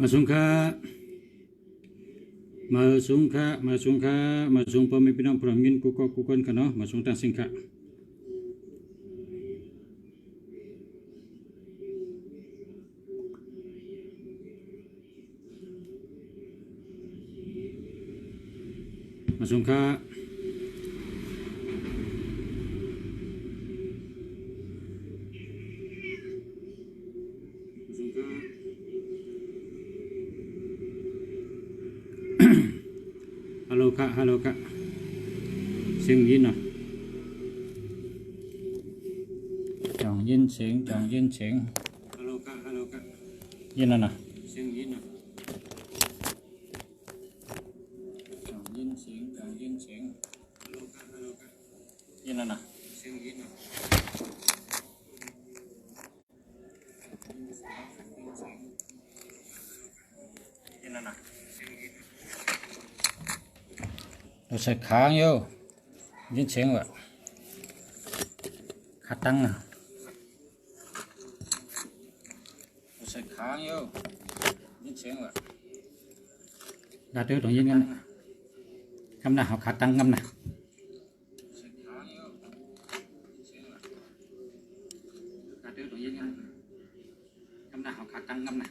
มาสงค่ามาสงพ่อแม่พี่น้องพร้อมยินกูคนกันเนาะมาสงตั้งสิงค่ะมาสงค่าฮัลโหลค่ะเสียงยินเนาะจองยินเสียงฮัลโหลค่ะยินแล้วนะเสียงยินเนาะจองยินเสียงฮัลโหลค่ะยินแล้วนะเสียงยินเนาะยินแล้วนะเราใส่ค้างอยู่ยินเสียงว่ะขาตั้งอ่ะเราใส่ค้างอยู่ยินเสียงว่ะดาเตอร์ต้องยินกันคำน่ะเขาขาตั้งคำน่ะใส่ค้างอยู่ยินเสียงว่ะดาเตอร์ต้องยินกันคำน่ะเขาขาตั้งคำน่ะ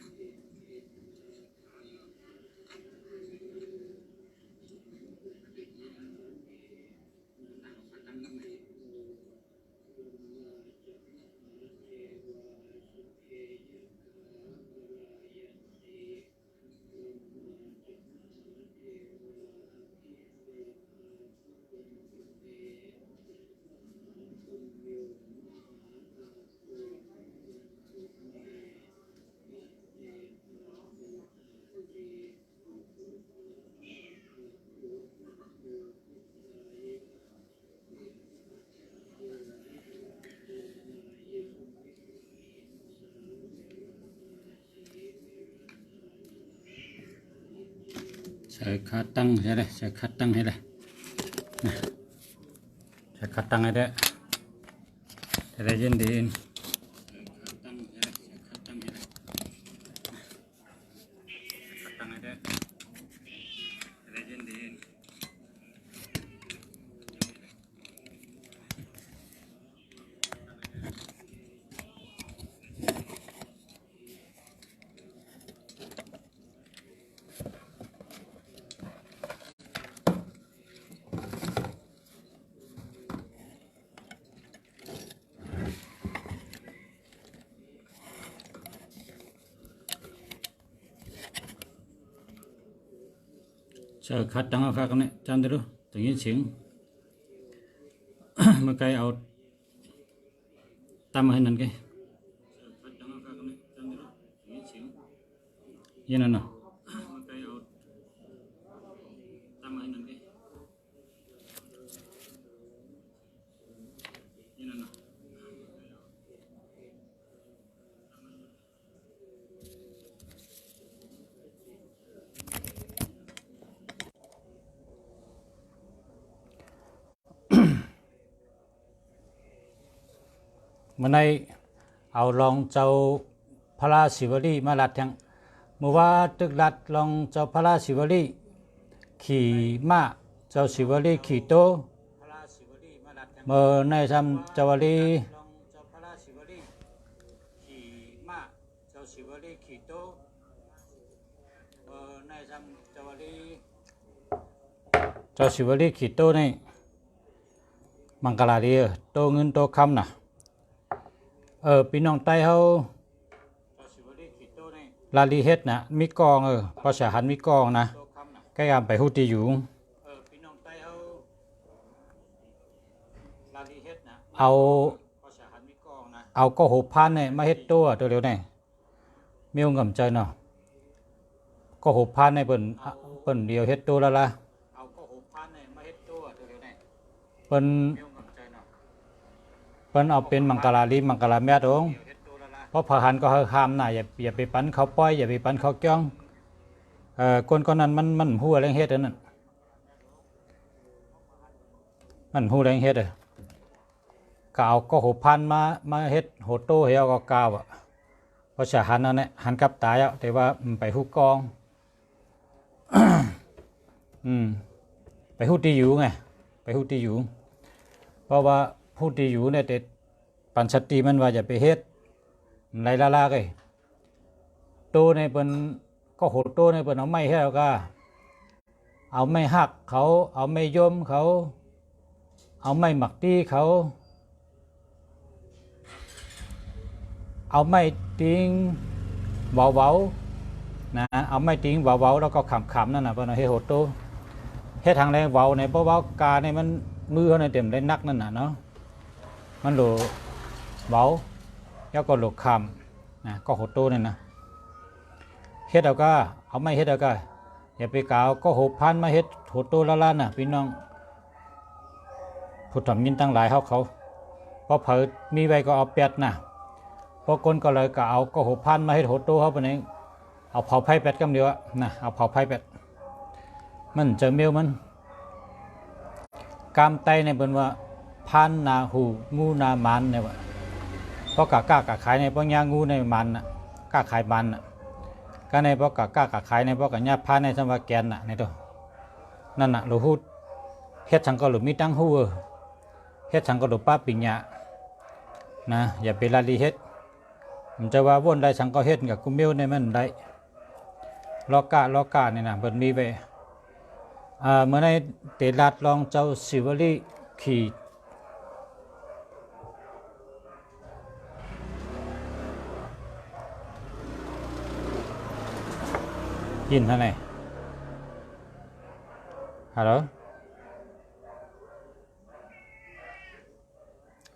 ใส่ขาตั้งใช่ไหมใส่ขาตั้งให้เลยนะใส่ขาตั้งให้ได้จะได้ยินดีขาตั้งให้ได้ใส่ขาตั้งให้ได้ขาตั้งให้ได้จะได้ยินดีใส่ขาตั้งเอาขากันเนี่ยจำได้รู้ถึงยินเสียงเมื่อไกลเอาตามมาให้นั่นไงยินนั่นเนาะเมื่อในเอาลองเจ้าพระราชิวลีมาลัดยังเมื่อว่าตึกลัดลองเจ้าพระราชิวลีขี่ม้าเจ้าชิวลีขี่โตเมื่อในทำเจ้าวลีขี่ม้าเจ้าชิวลีขี่โตเมื่อในทำเจ้าวลีชิวลีขี่โตนี่มังกรเดียโตเงินโตคำน่ะพี่น้องไต้เขาลาลีเฮ็ดนะมีกองภาษาหันมีกองนะใกล้กันไปฮูตีอยู่เอาก็หกพันเนี่ยมาเฮ็ดตัวเร็วเนี่ยมีองค์กำใจเนาะก็หกพันในเปิ่นเดียวเฮ็ดตัวแล้วล่ะเปิ่นเอาเป็นมังกรลีมังกรแม่ตรงเพราะพระหันก็ห้ามน่ะอย่าไปปั้นเขาป้อยอย่าไปปั้นเขาจ้องคนนั้นมันหัวแรงเฮ็ดนั่นมันหัวแรงเฮ็ดก็เอาก็หกพันมาเฮ็ดโหโตเฮียก็กาวอ่ะ พ อจะหันนั่นแหละหันกลับตายแต่ว่าไปหูกองไปหูตีอยู่ไงไปหูตีอยู่เพราะว่าหูตีอยู่เนี่ยแต่ปัญชติมันว่าจะไปเฮ็ดไรลาเลยโตในเป็นก็โหดโตในเป็นเอาไม้ให้เราก็เอาไม้หักเขาเอาไม้ย่มเขาเอาไม้หมักตีเขาเอาไม้ติ้งเบาๆนะเอาไม้ติ้งเบาๆแล้วก็ขำๆนั่นน่ะเป็นให้โหดโตเฮ็ดทางแรงเบาในเบาๆกาในมันมือเขาในเต็มได้นักนั่นน่ะเนาะมันโหลเบาแล้วก็โหลคำนะก็โหดโตนี่นะเฮ็ดเอาก็เอาไม้เฮ็ดเอาก็อย่าไปกล่าวก็โหพันมาเฮ็ดโหดโตละล้านน่ะพี่น้องผู้ทำยินตั้งหลายเขาพอเผยมีไว้ก็เอาเป็ดนะพอคนก็เลยก็เอาก็โหพันมาเฮ็ดโหดโตเขาไปไหนเอาเผาไผ่เป็ดกำเดียวนะเอาเผาไผ่เป็ดมันจะเมียวมันกามไตในบนว่าพันนาหูงูนามันเนี่ยว่าเพราะกะขายในเพราะยางูในมันน่ะกะขายมันน่ะก็ในเพราะกะขายในเพราะกะญาพันในสมว่าแกนน่ะในตัวนั่นน่ะเราพูดเฮ็ดสังก็หลุมมีตั้งหูเฮ็ดสังก็หลุมป้าปิญญานะอย่าไปละลีเฮ็ดมันจะว่าวนได้สังก็เฮ็ดกับกุเมียวในมันได้ลอกะนี่นะเปิดมีไปเมื่อในเตลัดลองเจ้าสิวลีขี่ยินเท่าไหร่ฮัลโหล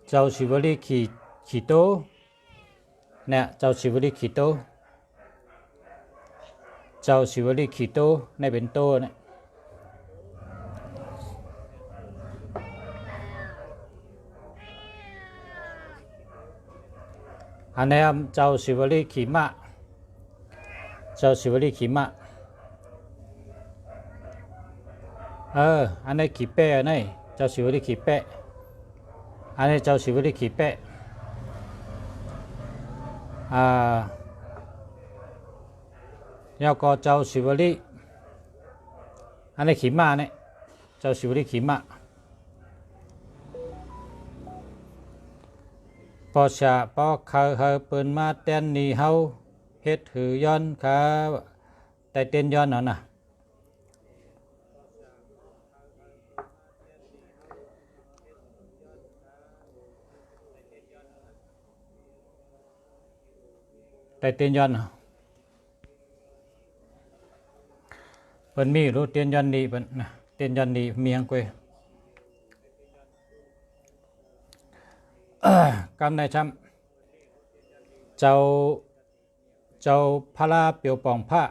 เจ้าสิวลีขี่โตเนี่ยเจ้าสิวลีขี่โตเจ้าสิวลีขี่โตในเป็นโตเนี่ยอันนี้เจ้าสิวลีขี่ม้าเจ้าสิวลีขี่ม้าอันนี้ขี่เป้อันนี้เจ้าสิวลีขี่เป้อันนี้เจ้าสิวลีขี่เป้แล้วก็เจ้าสิวลีอันนี้ขี่ม้าเนี่ยเจ้าสิวลีขี่ม้าพอชาพอเขาเปินมาเต้นนี่เฮาเฮ็ดหือย้อนขาแต่เต้นย้อนน่ะแต่เต้นย้อนเปิ้นมีรู้เต้นย้อนนี่เปิ้นนะเต้นย้อนนี่เมียงกวยกำในช้ำเจ้าพระเปียวปองพระ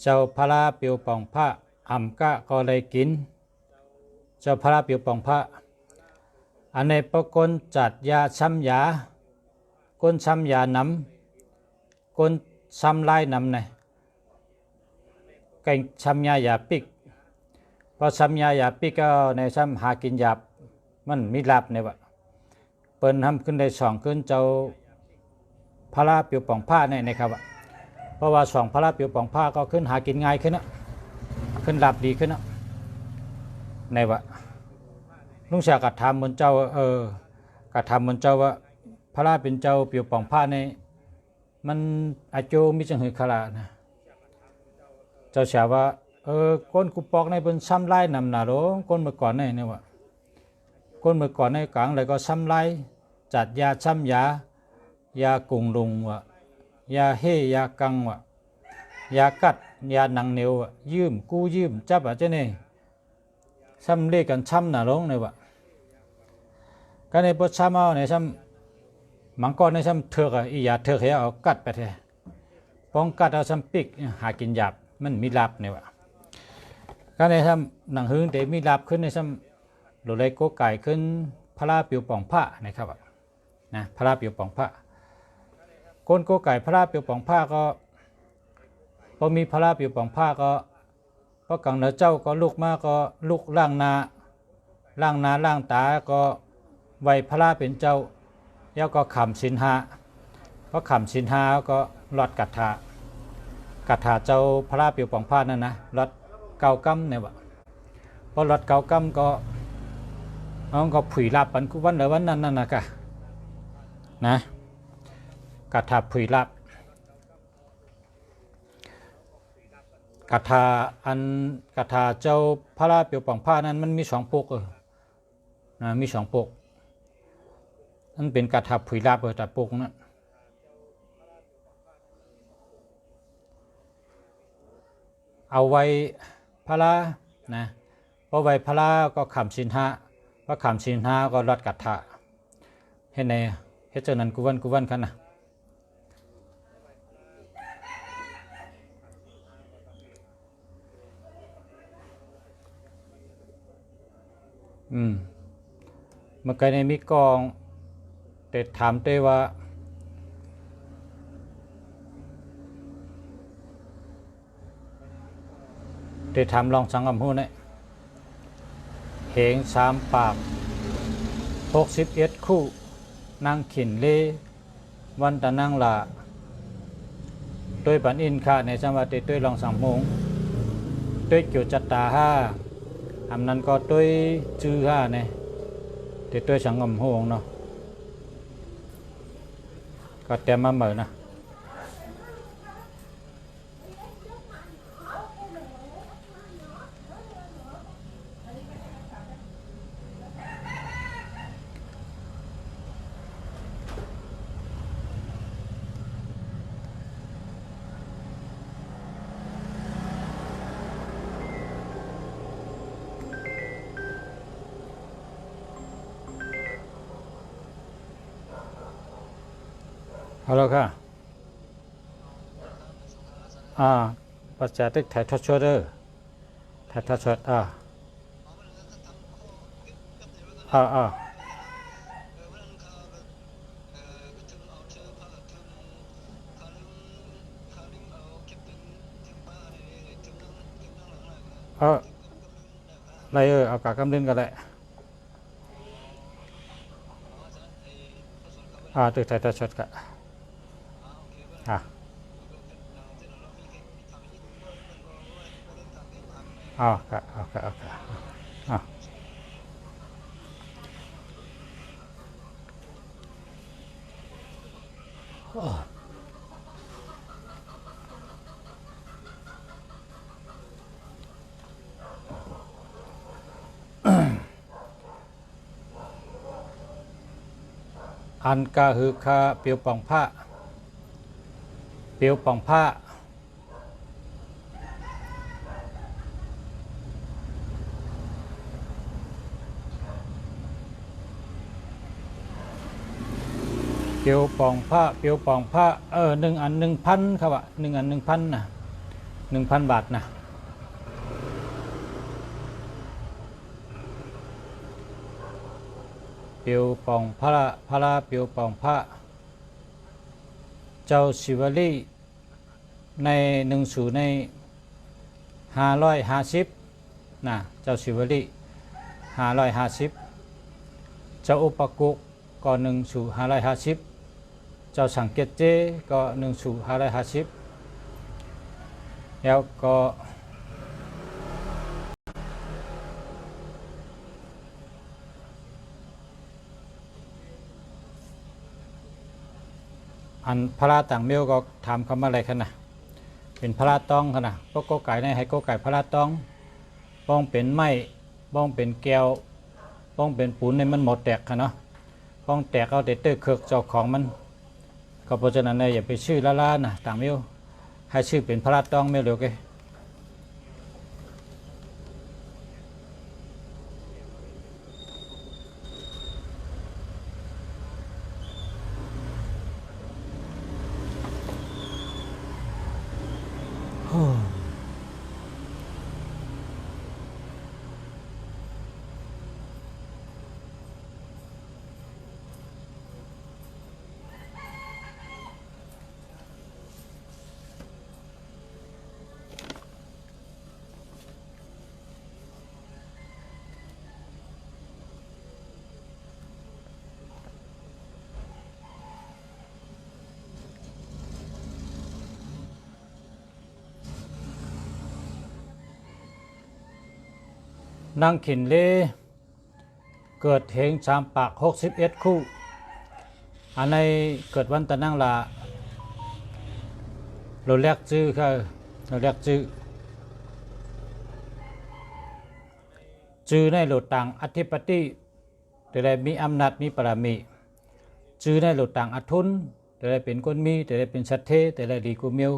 เจ้าพระเปียวปองพระอ่ำกะก็เลยกินเจ้าพระเปียวปองพระอันในปกลจัดยาช้ำยาก้นช้ำยาน้ำก้นช้ำลายน้ำในไก่ช้ำยาปิกพอช้ำยาปิกก็ในช้ำหากินหยาบมันมีลาบในวะเปิ้นทำขึ้นได้2ขึ้นเจ้าพระเปียวปองผ้าในครับเพราะว่า2พระเปียวปองผ้าก็ขึ้นหากินง่ายขึ้นนะขึ้นลาบดีขึ้นนะในวะลุงเสียกัดทำบนเจ้ากัดทำบนเจ้าว่าพระเป็นเจ้าเปียวปองผ้าในมันอาโจมิจังหือขลาดนะเจ้าเสียว่าก้นกุปอกในบนซ้ำไล่นำหนาโรก้นเมื่อก่อนในวะก้นเมื่อก่อนในกลางเลยก็ซ้ำไล่จัดยาซ้ำยากุงลุงวะยาเฮยากังวะยากัดยาหนังเหนียวยืมกู้ยืมจับเจ้าเนี่ยซ้ำเรียกกันซ้ำหนาลงเนี่ยวะก็ในบทซ้ำเอาในซ้ำมังกรในซ้ำเถือกอียาเถือกให้เอากัดไปแท้ป้องกัดเอาซ้ำปิกหากินหยาบมันมีลาบเนี่ยวะก็ในซ้ำหนังหึงแต่มีลาบขึ้นในซ้ำโหลเลยโกไก่ขึ้นพระเปียวปองผ้านะครับนะพระเปียวปองผ้าก้นโกไก่พระเปียวปองผ้าก็พอมีพระเปียวปองผ้าก็กังเหนือเจ้าก็ลูกมาก็ลูกล่างนาล่างตาก็ไว้พระเป็นเจ้าแล้วก็ขำสินหาพอ ก็ขำชินห้าก็รอดกัดถาเจ้าพระราเปียวปองพาดนั่นนะรอดเกากำเนี่ยวะพอรอดเกากำก็น้องก็ผุยลาบปันกุวันเลยวันนั้นนั่นนะกะนะกัดถาผุยลาบกัดถาเจ้าพระราเปียวปองพาดนั้นมันมีสองปกนะมีสองปกนั่นเป็นกัดถาผุยลาบแต่ปกนั้นเอาไว้พระนะเพราะไว้พระก็ขำชินห้าว่าขำชินห้าก็รอดกัดถะเห็นในเฮ็ดเจ้านั้นกุวันกันนะเมื่อกี้ในมีกองแต่ถามเต้ว่าได้ทำลองสังกำหูเนี่ยเหง3 ปาก61 คู่นางขินเลวันตะนางละด้วยปันอินค่ะในจังหวัดด้วยลองสังมงด้วยเกี่ยวจัตตา5อันนั้นก็ด้วยจื้อ5เนี่ยด้วยสังกำหูเนาะก็เตรียมมาเหมือนนะเอาละค่ะปัจจัยตึกถ่ายทอดสดถ่ายทอดสดอะไรเอากากำเล่นกันแหละตึกถ่ายทอดสดกันค่ะอันกาหือคาเปียวปองผ้าเปียวปองผ้าเปียวปองผ้า1 อัน 1,000ครับ1 อัน 1,000นะ1,000 บาทนะเปียวปองพระเปียวปองผ้าเจ้าศิวลีใน10ใน550นะเจ้าศิวลี550เจ้าอุปกุก็1/550เจ้าสังเกตเจก็1/550แล้วก็อันพระต่างเมียวก็ถามคำอะไรกันนะเป็นพระต้องกันนะก็โกไก่ในให้โกไก่พระต้องบ้องเป็นไม้บ้องเป็นแก้วบ้องเป็นปูนในมันหมดแตกกันเนาะบ้องแตกเอาแต่เตอร์เคิร์กเจ้าของมันก็เพราะฉะนั้นอย่าไปชื่อล่านะต่างเมียวให้ชื่อเป็นพระต้องเมียวเร็วแก นางขินเลเกิดเหงสามปาก61คู่อันในเกิดวันตะนั่งละเราเรียกชื่อค่ะเราเรียกชื่อในโลต่างอธิปติแต่ได้มีอำนาจมีปรามีชื่อในโลต่างอทุนแต่ได้เป็นคนมีแต่ได้เป็นสัตเทแต่ได้ดีกูเมียว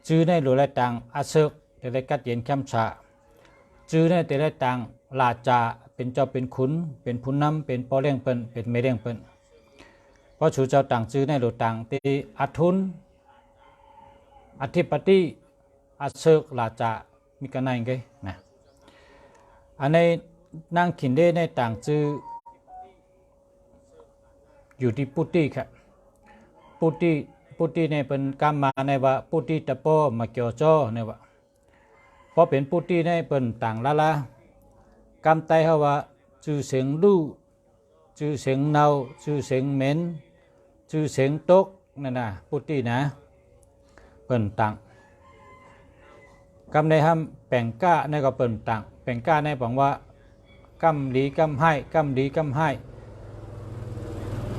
ชื่อในโลไรต่างอาเซกแต่ได้กัดเย็นแคมชาชื่อในแต่ได้ต่างลาจาเป็นเจ้าเป็นขุนเป็นผู้นำเป็นปอเลี้ยงเปิ้นเป็นไม่เลี้ยงเปิ้นเพราะชูเจ้าต่างชื่อในโลต่างตีอทุนอธิปติอาเซกลาจามีกันไหนไงนะอันในนางขินเดในต่างชื่ออยู่ที่ปุติครับปุติในเป็นกรรมมาในว่าปุติตะโปมาเกี่ยวจ้อในว่าเพราะเป็นปุติในเป็นต่างละกรรมไตเขาว่าชื่อเสียงลู่ชื่อเสียงเนาชื่อเสียงเหม็นชื่อเสียงตกนั่นนะปุตินะเป็นต่างกรรมในห้ามแป่งก้าในก็เป็นต่างแป่งก้าในบอกว่ากรรมดีกรรมให้กรรมดีกรรมให้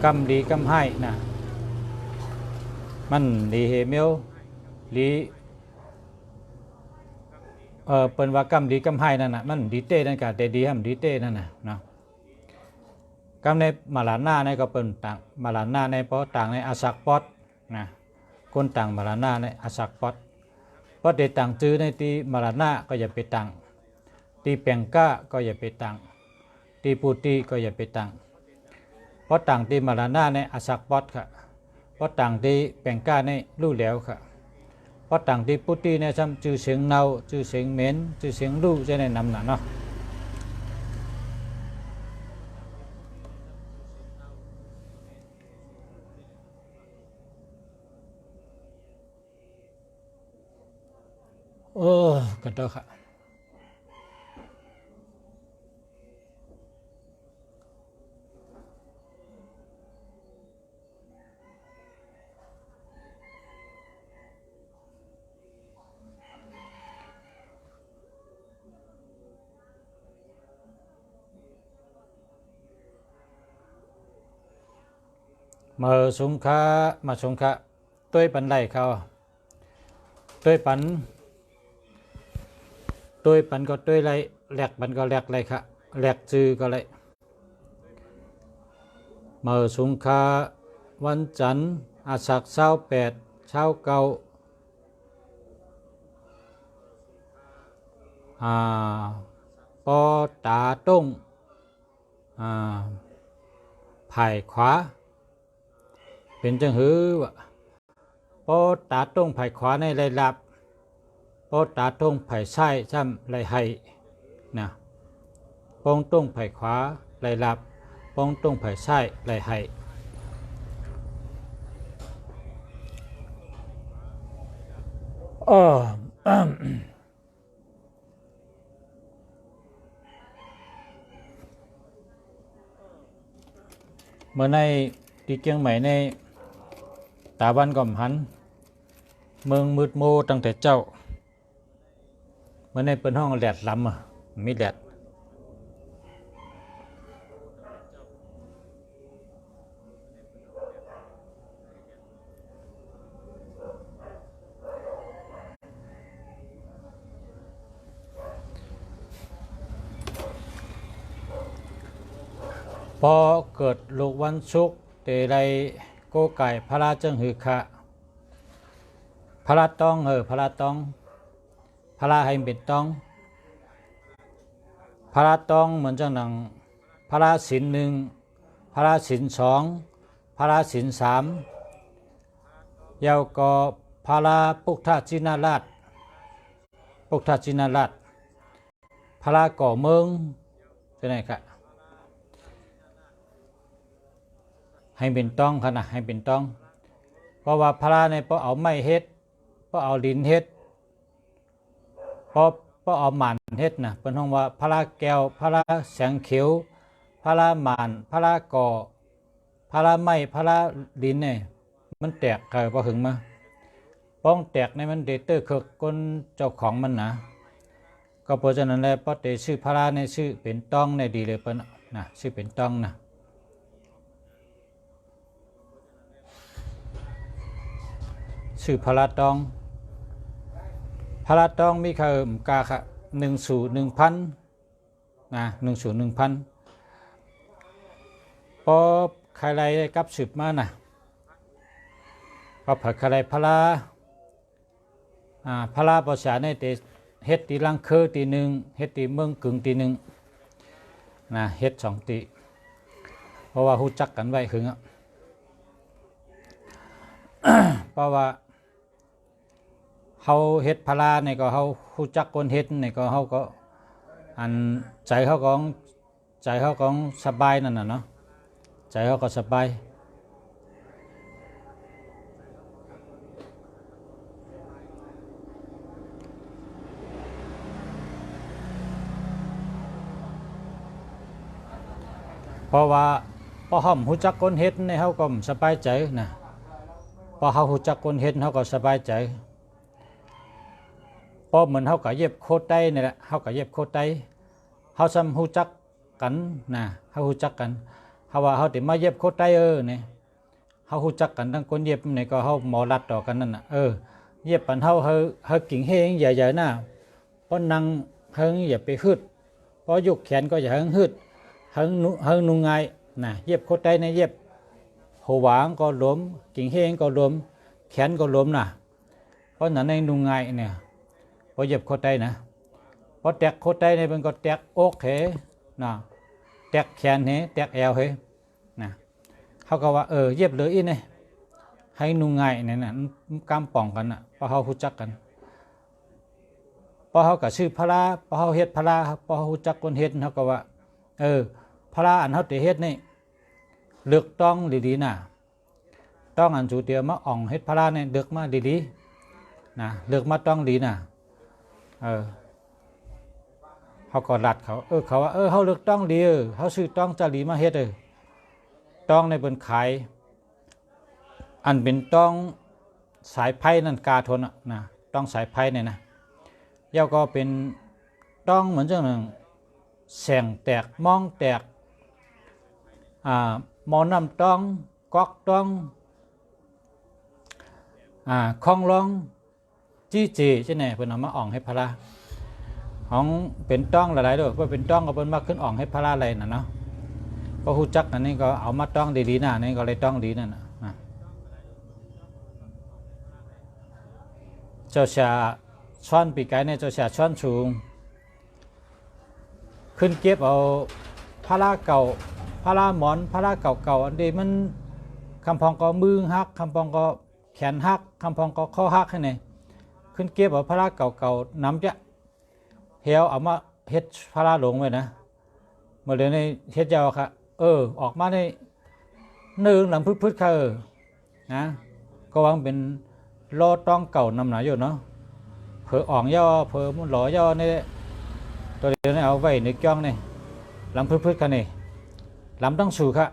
กรรมดีกรรมให้นะมันดีเฮเมียวดีเป็นว่ากรรมดีกรรมให้นั่นน่ะมันดีเต้นั่นกะแต่ดีห้ามดีเต้นั่นน่ะเนาะกรรมในมาลานาในก็เป็นต่างมาลานาในเพราะต่างในอาศักปอดนะคนต่างมาลานาในอาศักปอดเพราะเดต่างจื้อในตีมาลานาก็อย่าไปต่างตีแปงก้าก็อย่าไปต่างตีปูตีก็อย่าไปต่างเพราะต่างตีมาลานาในอาศักปอดค่ะเพราะต่างตีแปงก้าในลู่แหลวค่ะเพราะต่างตีปุติในซ้ำจื้อเสียงเนาจื้อเสียงเหม็นจื้อเสียงลู่จะในนำหนาเนาะกันต่อค่ะมาสงค้าต้วยปันไหลเขาต้วยปันก็ต้วยไรแหลกปันก็แหลกไรค่ะแหลกจือก็ไรมาสงค้าวันจันทร์อาศัก28เช้าเก่าปอตาต้งไผ่ขวาเป็นจังหือวะปอตาต้งไผ่ขวาในไรลับปอตาต้งไผ่ไส้ซ้ำไรให้นะปองต้งไผ่ขวาไรลับปองต้งไผ่ไส้ไรให้เมื่อในที่เกียงใหม่ในตาวันก่อมหันเมืองมืดโมตั้งแต่เจ้าเมื่อในเป็นห้องแหลดลำมีแหลดพอเกิดลูกวันศุกร์เตไรโกไก่พระราจังหือคะพระราต้องพระราต้องพระราให้เป็นต้องพระราต้องเหมือนจังหนังพระราศีล1พระราศีล2พระราศีล3ยาวก็พระราปุกทาจินาราชพระราก่อเมืองเป็นไงครับให้เป็นต้องขนาดให้เป็นต้องเพราะว่าพระในเพราะเอาไม้เฮ็ดเพราะเอาดินเฮ็ดเพราะเอาหมันเฮ็ดนะเป็นห้องว่าพระแก้วพระแสงเขียวพระหมันพระก่อพระไม้พระดินเนี่ยมันแตกใครพอหึงมาป้องแตกในมันเดเตอร์คือก้นเจ้าของมันนะ ก็เพราะฉะนั้นแล้วพอเตชื่อพระในชื่อเป็นต้องในดีเลยเปิ้นนะชื่อเป็นต้องนะชื่อพระต้องพระต้องมีค่ากาค่ะ1/1000นะ1/1000พอใครไรกับสืบมานะพอผัดใครพระพระภาษาในเตเฮ็ดตีลังเคอตีหนึ่งเฮ็ดตีเมืองกึ่งตีหนึ่งนะเฮ็ด2ตีเพราะว่าฮู้จักกันไว้หึงเพราะว่าเฮาเฮ็ดพลาเนี่ยก็เฮาฮู้จักคนเฮ็ดเนี่ยก็เฮาก็อันใจเขาก็สบายนั่นน่ะเนาะใจเขาก็สบายเพราะว่าพอเฮาฮู้จักคนเฮ็ดเนี่ยเฮาก็สบายใจนะพอเฮาฮู้จักคนเฮ็ดเฮาก็สบายใจพอเหมือนเฮาก็เย็บโคตรได้นี่แหละเฮาก็เย็บโคตรได้เฮาซ้ำฮู้จักกันนะเฮาฮู้จักกันเฮาว่าเฮาสิมาเย็บโคตรได้นี่เฮาฮู้จักกันทั้งคนเย็บนี่ก็เฮาหมอรัดต่อกันนั่นน่ะเย็บปันเฮากิ่งเฮงใหญ่ๆน่ะพอนั่งเฮิงอย่าไปฮึดพอยกแขนก็อย่าเฮิงฮึดเฮิงนุ่งง่ายนะเย็บโคตรได้ในเย็บหัวหวางก็ล้มกิ่งเฮงก็ล้มแขนก็ล้มน่ะเพราะนั้นในนุ่งง่ายเนี่ยพอเย็บโคตรได้นะพอแตกโคตรได้เนี่ยมันก็แตกอกเหนะแตกแขนเหแตกแอวเหนะเขาก็ว่าเย็บเลยอีนี่ให้นุ่งง่ายเนี่ยนะกำป้องกันน่ะพอเขาฮู้จักกันพอเขาก็ชื่อพระพอเขาเฮ็ดพระพอเขาฮู้จักคนเฮ็ดเขาก็ว่าพระอันเขาเตเฮ็ดนี่เลือกต้องดีๆน่ะต้องอันจูเตียมาอ่องเฮ็ดพระเนี่ยเลือกมาดีๆนะเลือกมาต้องดีน่ะเขาก็รัดเขาเขาว่าเขาเลือกต้องดีเขาซื้อต้องจารีมาเฮ็ดต้องในเป็นขายอันเป็นต้องสายไพ่นั่นกาทนนะต้องสายไพ่เนี่ยนะเย้าก็เป็นต้องเหมือนเจ้าหนึ่งแสงแตกมองแตกหมอน้ำต้องก๊อกต้องคองร้องจี้จีใช่ไหมเพิ่นเอามาอ่องให้พระของเป็นต้องหลายๆด้วยว่าเป็นต้องก็เพิ่นมาขึ้นอ่องให้พระอะไรน่ะเนาะก็ฮู้จักอันนี้ก็เอามาต้องดีๆน่ะนี่ก็เลยต้องดีนั่นน่ะเจ้าชาช้อนปีกไก่เนี่ยเจ้าชาช้อนสูงขึ้นเก็บเอาพระเก่าพระหมอนพระเก่าๆอันนี้มันคำพองก็มือหักคำพองก็แขนหักคำพองก็ข้อหักให้ไหนขึ้นเก็บเอาพระเก่าๆน้ำจะเหี่ยวเอามาเฮ็ดพระหลงไว้นะเมื่อเดือนในเฮ็ดยาวค่ะออกมาในหนึ่งหลังพืชๆค่ะนะก็วางเป็นโลต้องเก่านำหนาอยู่เนาะเผื่ออ่องย่อเผื่อมันหล่อย่อนี่ตัวเดียวนี่เอาไว้ในจ้องนี่ลำพืชๆกันนี่ลำต้องสู่ค่ะ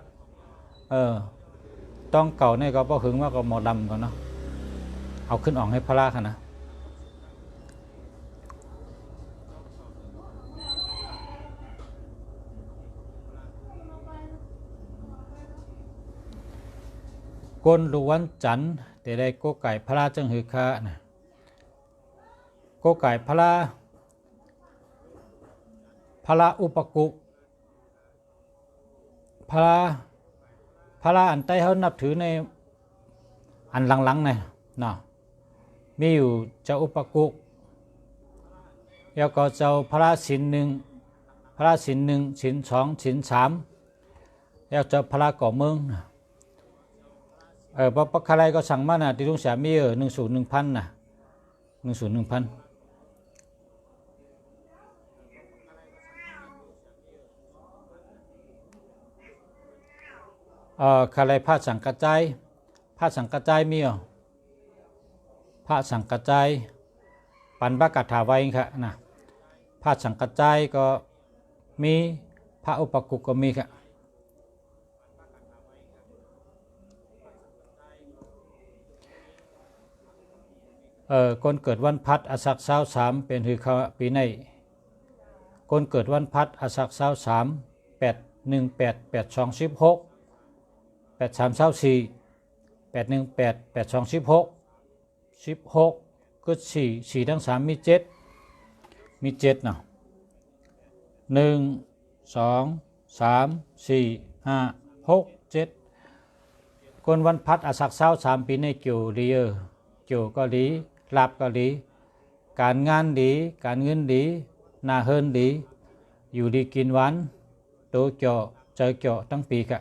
ต้องเก่านี่ก็พอหึงว่าก็หมอดำกันเนาะเอาขึ้นอ่องให้พระค่ะนะกนลุวันจันทร์แต่ได้โกไก่พระจังหือค่ะนะโกไก่พระอุปกุพระอันใต้เขานับถือในอันหลังๆเนี่ยเนาะมีอยู่เจ้าอุปกุแล้วก็เจ้าพระศีลหนึ่งศีล2ศีล3แล้วเจ้าพระก่อเมืองพระใครก็สั่งมานะที่ลุงเสียมี1/1000นะ1/1000ใครพระสังกัจจายมีพระสังกัจจายปันพระกัตถาไว้ค่ะนะพระสังกัจจายก็มีพระอุปกุก็มีค่ะคนเกิดวันพัดอสัก23เป็นคือเขาปีใน คนเกิดวันพัดอาศักเสาสาม8188216 8324 8188216ก็4ทั้ง3มี7เนาะ1 2 3 4 5 6 7คนวันพัดอาศักเสา3ปีในเกี่ยวดีเกี่ยวก็ดีลาบก็ดีการงานดีการเงินดีหน้าเฮิรนดีอยู่ดีกินหวานโตเจาะเจอเจาะตั้งปีค่ะ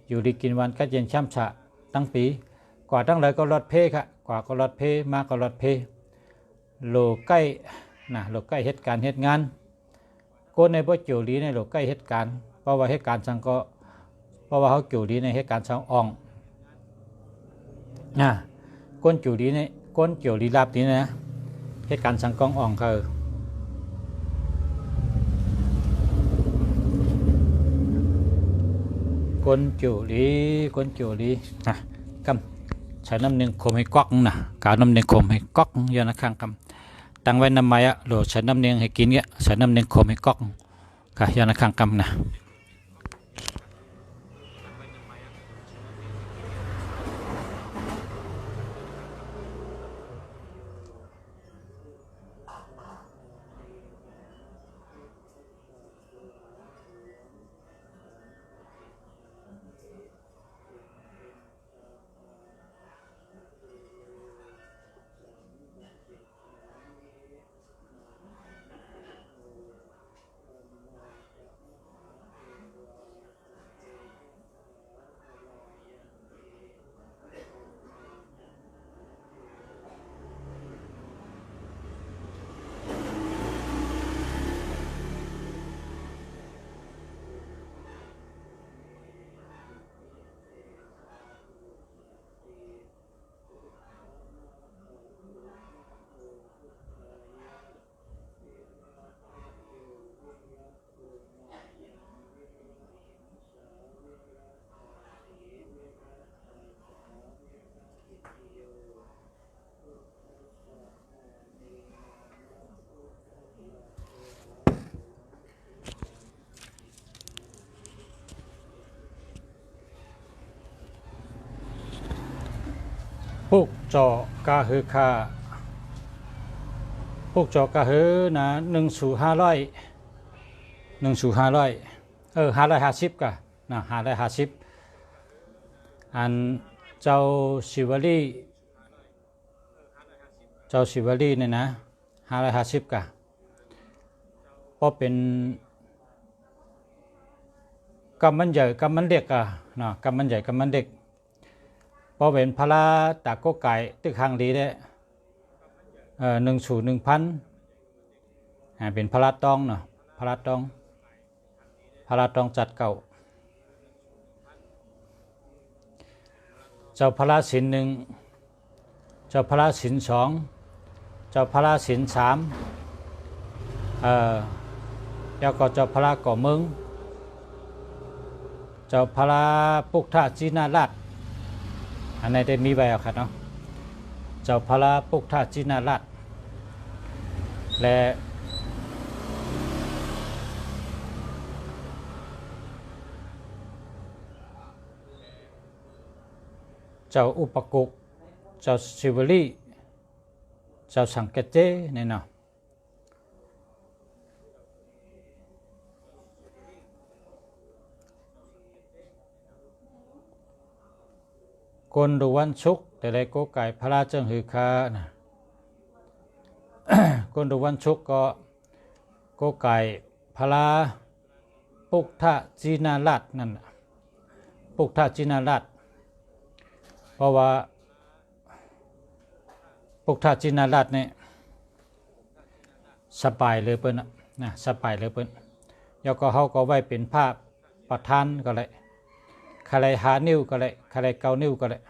อยู่ดีกินหวานก็เย็นช่ำฉะตั้งปีกว่าตั้งเลยก็รถเพค่ะกว่าก็รถเพมาก็รถเพโลใกล้โลใกล้เหตุการณ์เหตุงานคนในบ่เกี่ยวดีในโลใกล้เหตุการณ์เพราะว่าเหตุการณ์สังก็เพราะว่าเขาเกี่ยวดีในเหตุการณ์สังอ่องคนเกี่ยวดีในคนเกี่ยวดีลาบนี้นะเหตุการณ์สังกองอ่องคือคนเกี่ยวดีกำใช้น้ำหนึ่งคมให้ก๊อกกาวน้ำหนึ่งคมให้ก๊อกย้อนข้างกำตั้งไว้น้ำไม้โหลใช้น้ำหนึ่งให้กินใช้น้ำหนึ่งคมให้ก๊อกค่ะย้อนข้างกำพวกจอกาฮือคาพวกจอกาฮือนะ1/500550กะนะ550อันเจ้าชิวลีเนี่ยนะ550กะเพราะเป็นกำมันใหญ่กำมันเด็กอะนะกำมันใหญ่กำมันเด็กพอเป็นพระตากก็ไก่ตึกหางดีได้1/1000เป็นพระตองเนาะพระตองจัดเก่าเจ้าพระศีล1เจ้าพระศีล2เจ้าพระศีล3แล้วก็เจ้าพระก่อเมืองเจ้าพระปุกธาจีนาราชอันไหนได้มีใบเอาครับเนาะเจ้าพระปุกธาจีนาราชและเจ้าอุปกุกเจ้าชิวลีเจ้าสังเกตเจเนี่ยเนาะคนดูวันชุกแต่ไรก็ไก่พระเจ้าหือคานะคนดูวันชุกก็ไก่พระปุกธาจีนาราชนั่นปุกธาจีนาราชเพราะว่าปุกธาจีนาราชเนี่ยสบายเลยเปิ้นนะสบายเลยเปิ้นแล้วก็เขาก็ไว้เป็นภาพประธานก็เลยใครหานิ้วก็เลยใครเกานิ้วก็เลย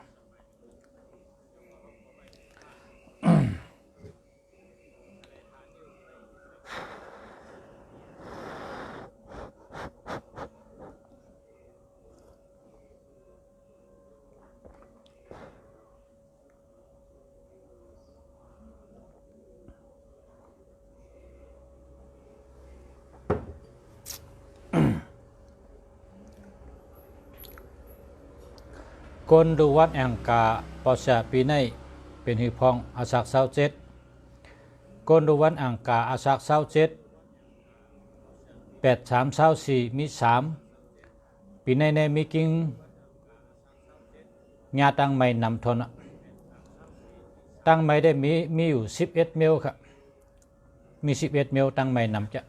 กลดูวัดแองกาปอชาปีในเป็นหือพองอาศักเศร้าเจ็ดกลดูวัดแองกาอาศักเศร้าเจ็ด8324มี3ปีในมีกิ้งญาตั้งใหม่นำทนตั้งใหม่ได้มีอยู่11เมลครับมี11เมลตั้งใหม่นำจะ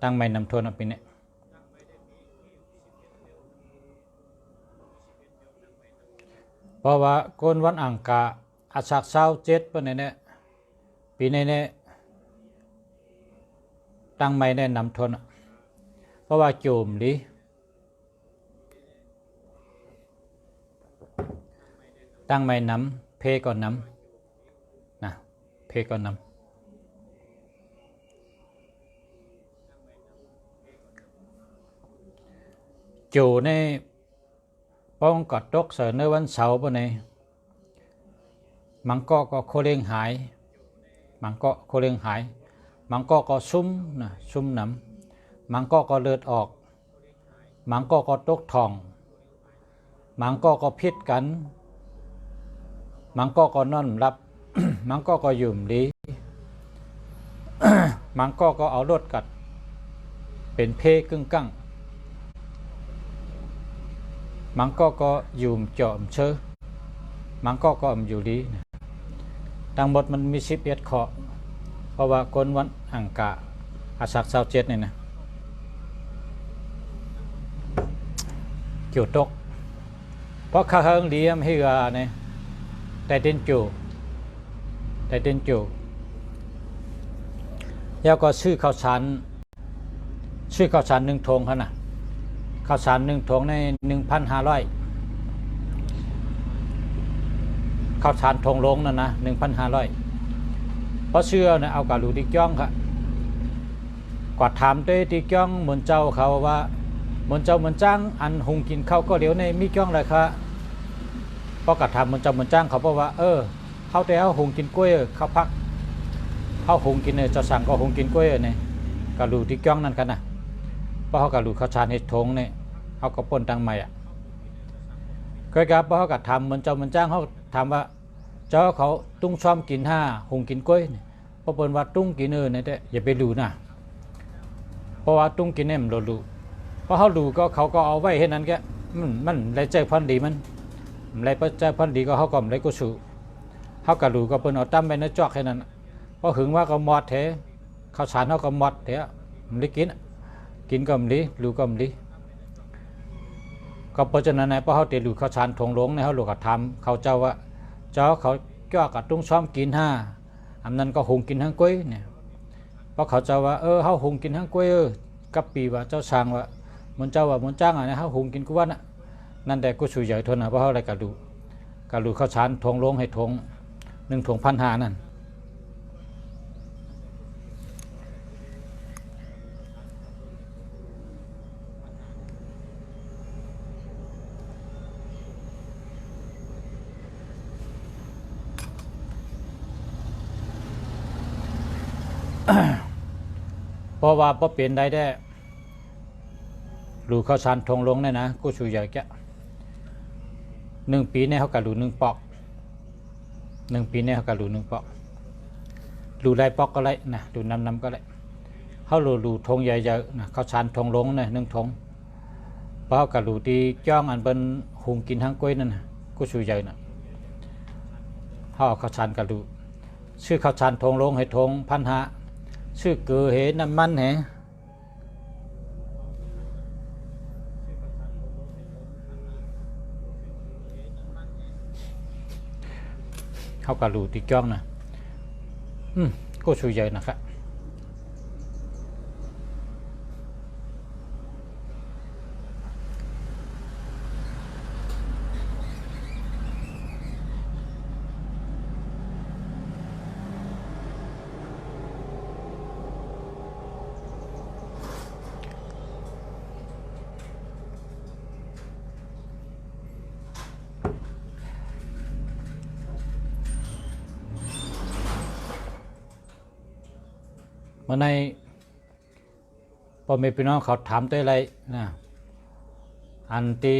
ตั้งใหม่นำทนปีนี้เพราะว่าโกนวันอังกาอาศักเศร้าเจ็ดปีนี้ปีนี้ตั้งใหม่ได้นำทนเพราะว่าโจมดีตั้งใหม่นำเพก่อนนำนะเพก่อนนำโจในป้องกัดตกเสในวันเสาร์ปนี้มังก็โคเรงหายมังก็โคเรงหายมังก็ซุ่มนะซุ่มนำมังก็เลือดออกมังก็ตกทองมังก็พิษกันมังก็นอนรับ มังก็ยุ่มดีมังก็เอารถกัดเป็นเพกึ่งกั้งมังก็ยุ่มจอมเชอมังก็อยู่ดีทั้งหมดมันมี11ข้อเพราะว่าก้นวันอังกาอาศัก27นี่นะเกี่ยวตกเพราะข้าเฮิงเลี้ยมให้กาเนี่ยแต่เด่นจูแล้วก็ชื่อข้าวสาร1ถุงเขานะข้าวสาร1ถุงใน 1,500 ข้าวสารถุงลงนั่นนะ 1,500 เพราะเชื่อเนี่ยเอากาลูติจ้องครับกว่าถามเต้ติจ้องเหมือนเจ้าเขาว่าเหมือนเจ้าเหมือนจ้างอันหุงกินข้าวก็เดี๋ยวในมีจ้องเลยครับเพราะกระทำเหมือนเจ้าเหมือนจ้างเขาบอกว่าเขาแต่เขาหุงกินกล้วยเขาพักเขาหุงกินเนี่ยจะสั่งก็หุงกินกล้วยเนี่ยกาลูติจ้องนั่นกันนะเพราะเขากาลูข้าวสารเห็ดทงเนี่ยเขาก็ป่นตังใหม่ก็ครับเพราะเขากระทำเหมือนเจ้าเหมือนจ้างเขาถามว่าเจ้าเขาตุ้งซ้อมกินหุงกินกล้วยเพราะเปิ้นว่าตุ้งกินเนี่ยแต่อย่าไปดูนะเพราะว่าตุ้งกินเนี่ยมันรู้เพราะเขาดูก็เขาก็เอาไว้ให้นั้นแกมันไรใจพันดีมันไรใจพันดีก็เขาก็ไรก็สู้เขากระดูก็เปิ้นเอาตั้มไปในจอกให้นั้นเพราะหึงว่าก็มอดเถอะข้าวสารเขาก็มอดเถอะมันได้กินก็มันดีรู้ก็มันดีก็เพราะฉะนั้นเพราะเขาเตะดูข้าวสารทงหลงในเขาหลวงกับทำเขาเจ้าว่าเจ้าเขาจ้ากับตุ้งซ้อมกินอันนั้นก็หุงกินทั้งกล้วยเนี่ยเพราะเขาเจ้าว่าเขาหุงกินทั้งกล้วยกับปีว่าเจ้าสั่งว่ามันเจ้าว่ามันจ้างอะไรเขาหุงกินกวนนั่นแต่กูช่วยใหญ่ทนเพราะเขาอะไรกระดูข้าวสารทงลงให้ทง1 ถุง 1,500นั่นเพราะว่าเปลี่ยนได้รูข้าวสารทงลงเนี่ยนะกูช่วยใหญ่แก1 ปีเนี่ยเขากระดู1 ปอก1 ปีเนี่ยเขากระดู1 ปอกรูได้ปอกก็ไรนะดูน้ำก็ไรเขารูทงใหญ่ๆนะข้าวสารทงลงเนี่ย1 ถุงเพราะกระดูที่จ้องอันเป็นหุงกินทั้งกล้วยนั่นนะกูช่วยใหญ่นะเขาเอาข้าวสารกระดูชื่อข้าวสารทงลงให้ทง1,500ชื่อเกลือเหน้ำมันเขากระดูติจ้องนะก็ช่วยใหญ่นะครับ เมื่อในพ่อแม่พี่น้องเขาถามตัวอะไรนะอันตี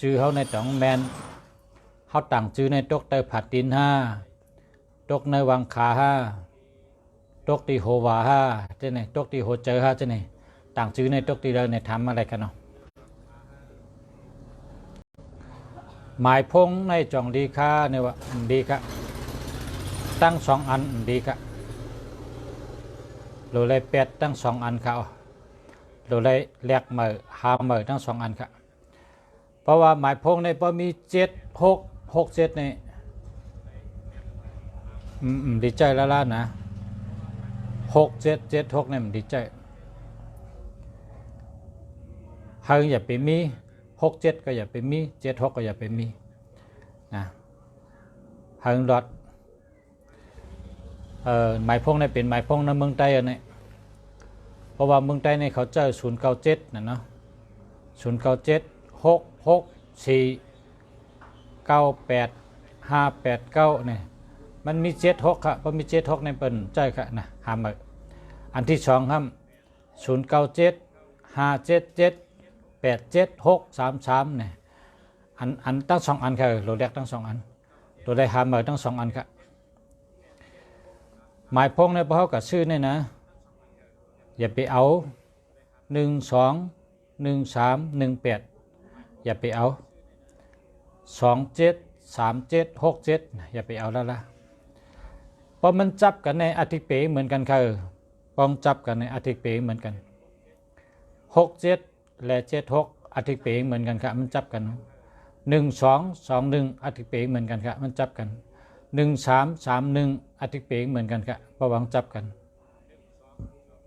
ชื่อเขาในตองแมนเขาตั้งชื่อในตกเตอผัดดิน5ตกในวังขา5ตกตีโฮวาเจ้าไหนตกตีโฮเจอเจ้าไหนตั้งชื่อในตกตีเราในทำอะไรกันเนาะหมายพงในจองดีค่าเนี่ยว่าดีค่ะตั้ง2 อันดีค่ะโลเลยเป็ดตั้ง2 อันค่ะโลเลยแลกเหมอหาเหมอตั้ง2 อันค่ะเพราะว่าหมายพงในพอมี7 6 6 7นี่ดีใจแล้วล่ะนะ6 7 7 6เนี่ยมันดีใจหากอย่าไปมี6 7ก็อย่าไปมี7 6ก็อย่าไปมีนะหากดอดหมายพงในเป็นหมายพงในเมืองใต้อันนี้เพราะว่าเมืองใต้ในเขาเจอ097นะเนาะ097 6 6 4 9 8 5 8 9เนี่ยมันมี7 6ครับเพราะมี7 6ในเปิ้นใจค่ะนะหามาอันที่2ครับ097 577 87 6 33เนี่ยอันตั้ง2 อันค่ะโลแรกตั้ง2 อันตัวได้หามาตั้ง2 อันค่ะหมายพงในพวกกับชื่อเนี่ยนะอย่าไปเอา1 2 1 3 1 8อย่าไปเอา2 7 3 7 6 7อย่าไปเอาแล้วล่ะเพราะมันจับกันในอธิเปเหมือนกันค่ะปองจับกันในอธิเปเหมือนกัน6 7และ7 6อธิเปเหมือนกันค่ะมันจับกัน1 2 2 1อธิเปเหมือนกันค่ะมันจับกัน1 3 3 1อธิเปเหมือนกันค่ะประวังจับกัน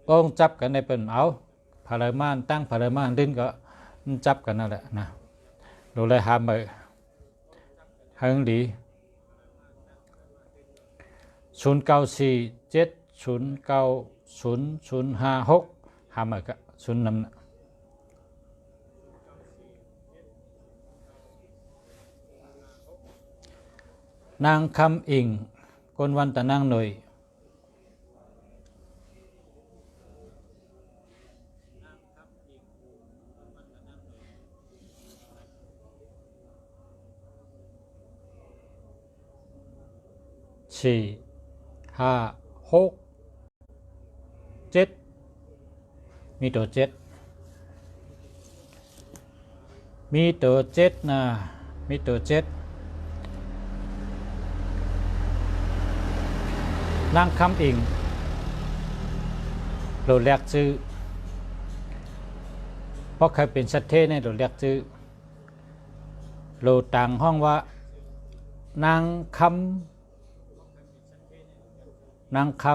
ปองจับกันในเป็นเอาพาเลมานตั้งพาเลมานดิ้นก็มันจับกันนั่นแหละนะดูเลยหามือหังดี094 7 0 9 0 0 5 6หามือก็0นำนางคำอิงกนวันตะนางหน่อย4 5 6 7มีตัว7มีตัว7นะมีตัว7นางคำอิงโลแรกชื่อเพราะเคยเป็นสัตเทในโลแรกชื่อโลต่างห้องว่านางค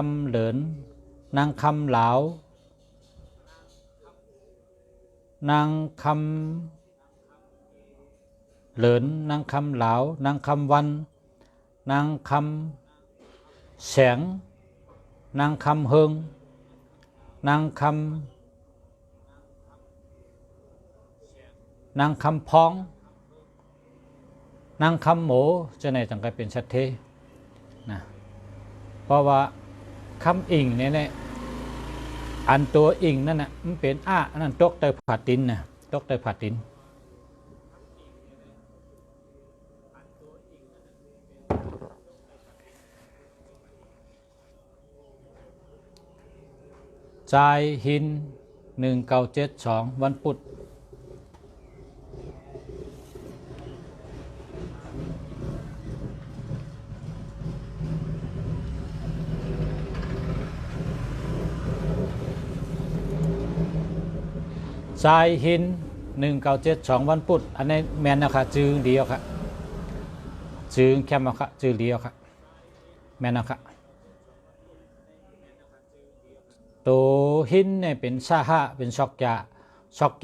ำเหลินนางคำเหลานางคำเหลินนางคำเหลานางคำวันนางคำแสงนางคำเฮิงนางคำพองนางคำหมูจะไหนจังกลายเป็นสัตเทนะเพราะว่าคำอิงเนี่ยอันตัวอิงนั่นน่ะมันเป็นนั่นตกเตยผาตินนะตกเตยผาตินจ่ายหิน1972วันพุธทรายหิน1972วันพุธอันนี้แมนนะคะจื้อเดียวค่ะจื้อแคมค่ะจื้อเดียวค่ะแมนนะคะตัวหินเนี่ยเป็นซาฮะเป็นช็อก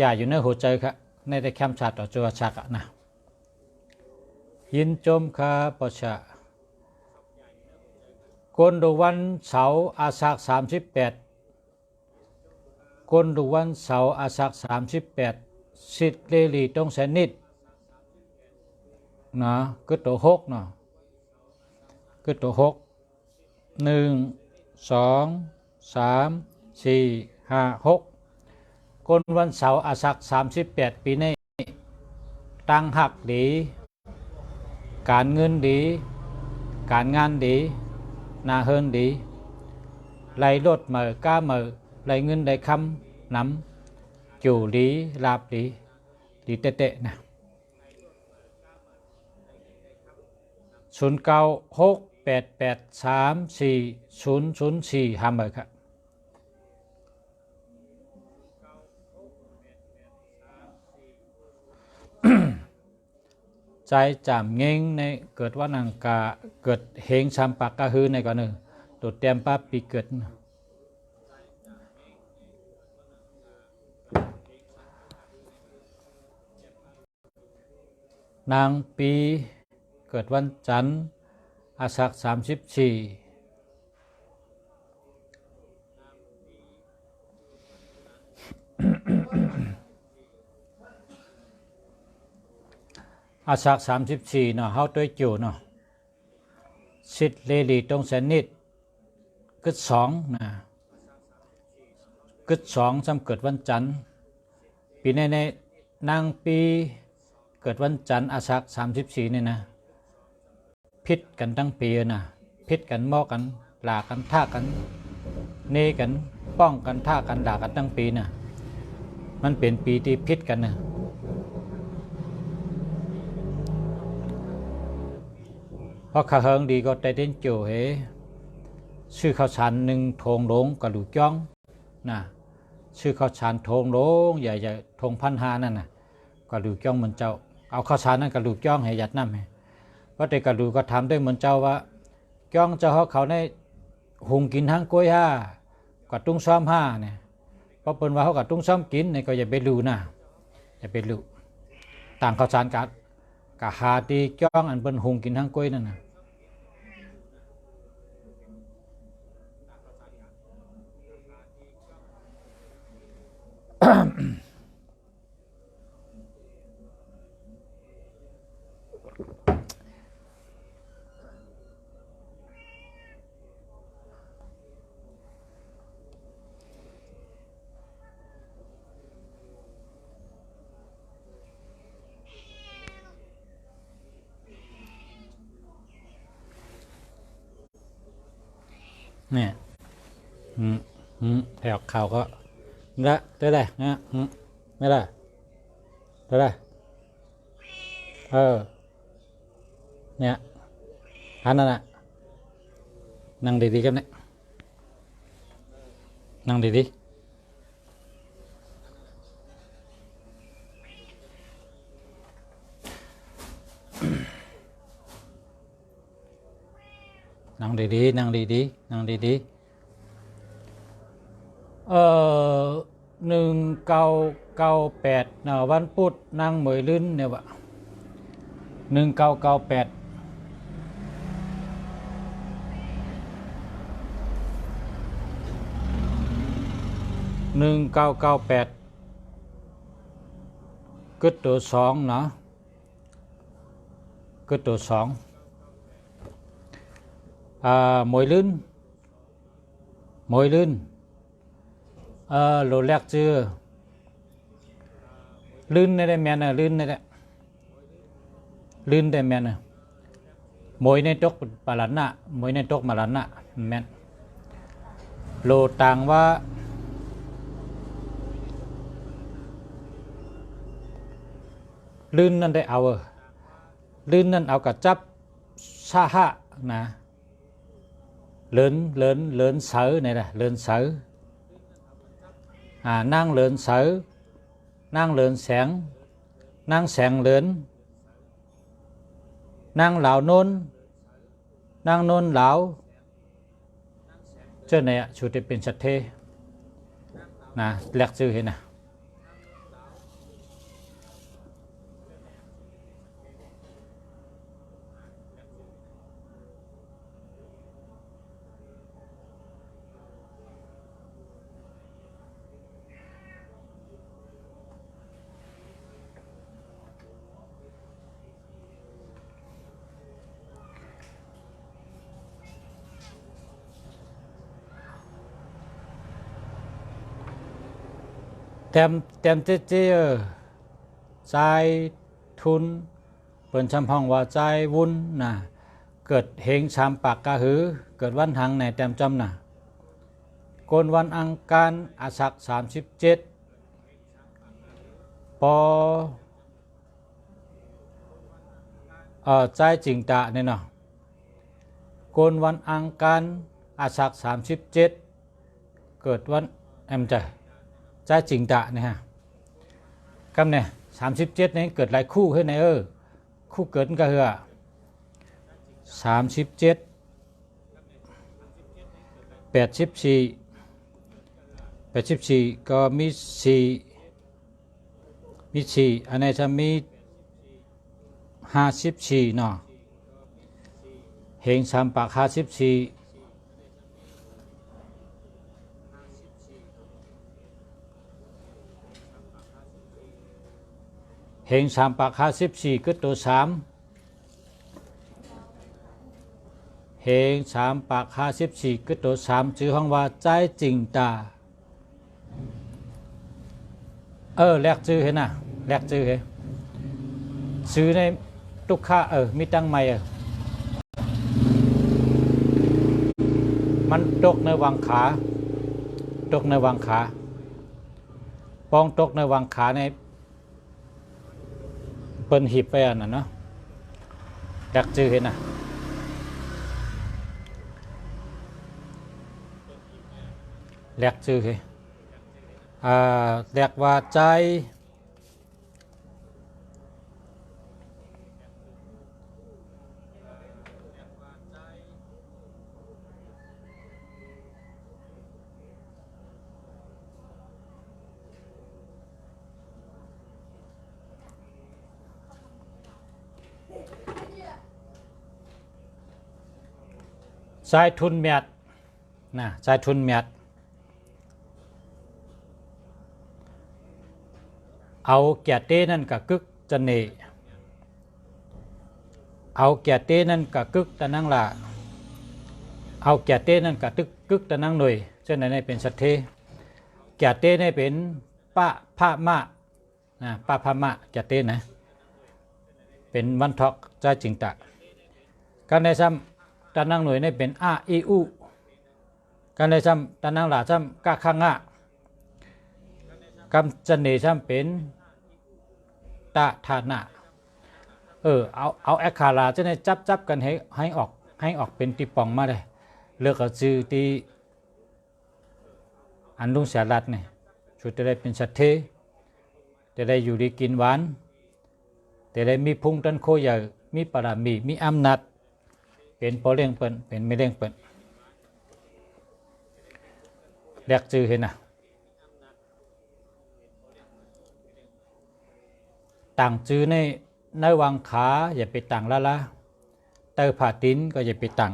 ยาอยู่ในหัวใจค่ะในแต่แคมชาติต่อจัวชักนะหินจมคาปชะกนดูวันเสาร์อาสาฬ38กนดูวันเสาร์อาสาฬ38สิทธิ์เลลีต้องแสนนิดนะก็ตัว6เนาะก็ตัว6 1 2 3 4 5 6กนวันเสาร์อาสาฬ38ปีนี้ ตั้งหักดีการเงินดีการงานดีนาเฮินดีไล่รถเหมือก้าเหมือไล่เงินได้คำน้ำจู่ดีลาบดีดีเตะๆนะ0968834004ห้ามเหมือครับใจจำเง่งในเกิดว่านังกาเกิดเฮงชามปากกะฮือในก่อนหนึ่งตัวเตรียมป้าปีเกิดนางปีเกิดวันจันทร์อาสัก34อาสัก34เนาะเฮาตัวจู่เนาะสิทธิ์เลลีตรงแสนนิดกึด2นะกึด2จำเกิดวันจันทร์ปีในนางปีเกิดวันจันทร์อาสัก34เนี่ยนะพิษกันตั้งปีนะพิษกันมอกันหลากันท่ากันเนกันป้องกันท่ากันด่ากันตั้งปีนะมันเป็นปีที่พิษกันนะเพราะข้าเฮิงดีก็ได้เต้นโจเฮชื่อข้าวสารหนึ่งทงหลงกับหลูกจ้องนะชื่อข้าวสารทงหลงใหญ่ๆทง1,500นั่นนะกับหลูกจ้องเหมือนเจ้าเอาข้าวสารนั้นกับหลูกจ้องให้ยัดน้ำให้เพราะแต่กับหลูก็ทำด้วยเหมือนเจ้าว่าจ้องเจ้าเขาในหุงกินทั้งกล้วยห้ากับตุ้งซ้อม5เนี่ยเพราะเป็นว่าเขากับตุ้งซ้อมกินเนี่ยก็อย่าไปรู้นะอย่าไปรู้ต่างข้าวสารกับหาตีจ้องอันเป็นหุงกินทั้งกล้วยนั่นนะเนี่ยแถวข่าวก็ละได้เลยนะไม่ได้ได้เนี่ยอันนั้นน่ะนั่งดีๆกันเนี่ยนั่งดีๆนั่งดีๆนั่งดีๆนั่งดีๆ1998นะวันพุธนางเหมยลื่นเนี่ยวะ1998กึดตัว2เนาะกึดตัว2เหมยลื่นโลแรกชื่อลื่นได้แม่น่ะลื่นได้ลื่นได้แม่น่ะมวยในตกปาลันน่ะมวยในตกมาลันน่ะแม่นโลต่างว่าลื่นนั่นได้เอาลื่นนั่นเอากับจับซาฮะนะเลินเสือnày làเลินเสือนั่งเลินเสือนั่งเลินแสงนั่งแสงเลินนั่งเหล่าโน้นนั่งโน้นเหล่าเจ้าเนี่ยชุดที่เป็นสัตเทนะเรียกชื่อเห็นนะเต็มเจ๊ใจท ทุนเปิ้นชำห้องว่าใจวุ้นนะเกิดเฮงชามปากกะหือเกิดวันหังในแต้มจำนะโกนวันอังคารอาศัก37ปอใจจริงตะเนี่ยเนาะโกนวันอังคารอาศัก37เกิดวันใจจริงตะเนี่ยฮะคำเนี่ย37นี่เกิดหลายคู่ขึ้นในคู่เกิดก็คือ37 84ก็มี4อันนี้จะมี54เนาะเฮงชามปาก54เฮงชามปาก54คือตัว3เฮงชามปาก54คือตัว3ชื่อห้องว่าใจจริงตาแลกชื่อเห็นน่ะแลกชื่อเห็นชื่อในตุกข้ามีตั้งใหม่มันตกในวังขาปองตกในวังขาในเปิ้นหีบไปอันนั้นเนาะแลกชื่อเห็นน่ะแลกชื่อเห็นแลกว่าใจใจทุนเมียดนะใจทุนเมียดเอาแก่เต้นั่นกับกึกจะเนเอาแก่เต้นั่นกับกึกตะนั่งละเอาแก่เต้นั่นกับกึกตะนั่งหน่วยเช่นนั้นเป็นสัตเทแก่เต้นี่เป็นป้าพะมะนะป้าพะมะแก่เต้นะเป็นวันทอกใจจริงตะการในซ้ำตะนั่งหน่วยนี่เป็นอาอีอุการในซ้ำตะนั่งหลาซ้ำกะขังะกำจันเนซ้ำเป็นตะฐานะเอาแอคคาราจะได้จับกันให้ออกเป็นตีป่องมาเลยเลือกเอาชื่อที่อันลุงเสียรัดเนี่ยชุดจะได้เป็นสัตเทจะได้อยู่ดีกินหวานจะได้มีพุงตันโคใหญ่มีปรามีอำนาจเป็นปอเลี้ยงเปิ้นเป็นไม่เลี้ยงเปิ้นเรียกชื่อเห็นนะต่างชื่อในวังขาอย่าไปต่างละเตอผ่าตินก็อย่าไปต่าง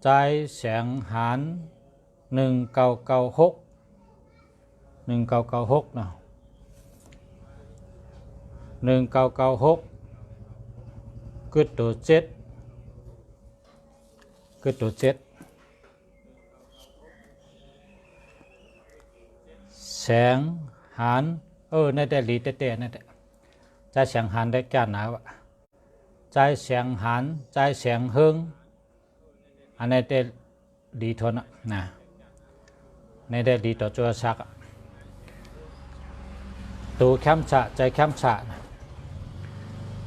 ใจแสงหาร1996เนาะ1996คือตัว7แสงหารในแต่ลีแต่นั่นแหละใจแสงหารได้แก่หนาวใจแสงหารใจแสงเฮิงอันนี้แต่ดีทนนะในได้ดีต่อจัวชักตัวแคมฉะใจแคมฉะ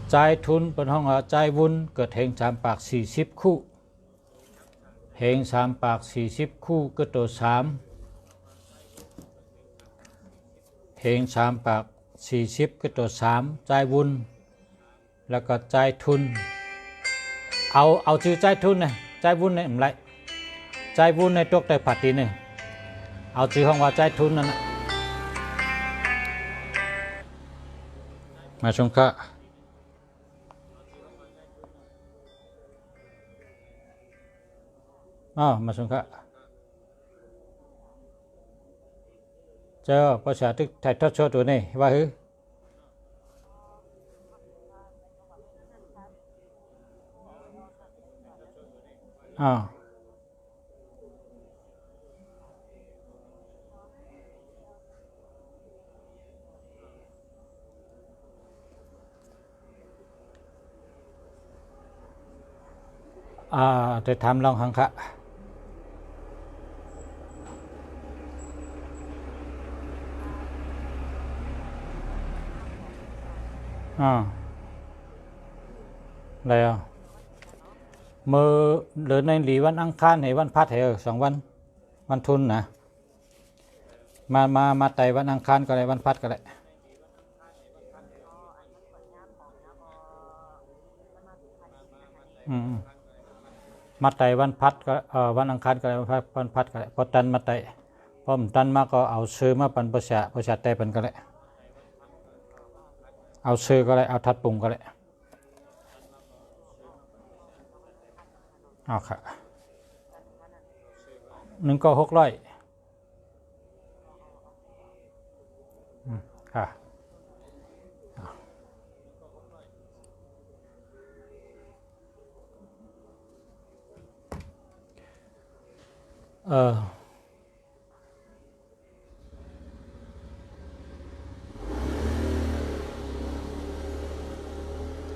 ใจทุนเป็นห้องใจวุ้นเกิดเฮง3ปาก40คู่เฮง3ปาก40คู่ก็ตัว3เฮง3ปาก40ก็ตัว3ใจวุ้นแล้วก็ใจทุนเอาชื่อใจทุนนะใจวุ้นเนี่ยอะไรใจวุ้นในตกแต่ผัดตีเนี่ยเอาชื่อห้องว่าใจทุนนั่นนะมาชมค่ะมาชมค่ะเจ้าภาษาที่ถ่ายทอดโชว์ตัวนี้ว่าฮือ จะทำลองหังคะอะไรมือหรือในหลีวันอังคารให้วันพัดให้2 วันวันทุนนะมาไต่วันอังคารก็ได้วันพัดก็ได้มาไต่วันพัดก็วันอังคารก็ได้วันพัดก็ได้พอตันมาไต่พอมตันมาก็เอาซื้อมาปันประชาไต่ปันก็ได้เอาซื้อก็ได้เอาทัดปุ่งก็ได้เอาค่ะ1 ก็ 600ค่ะ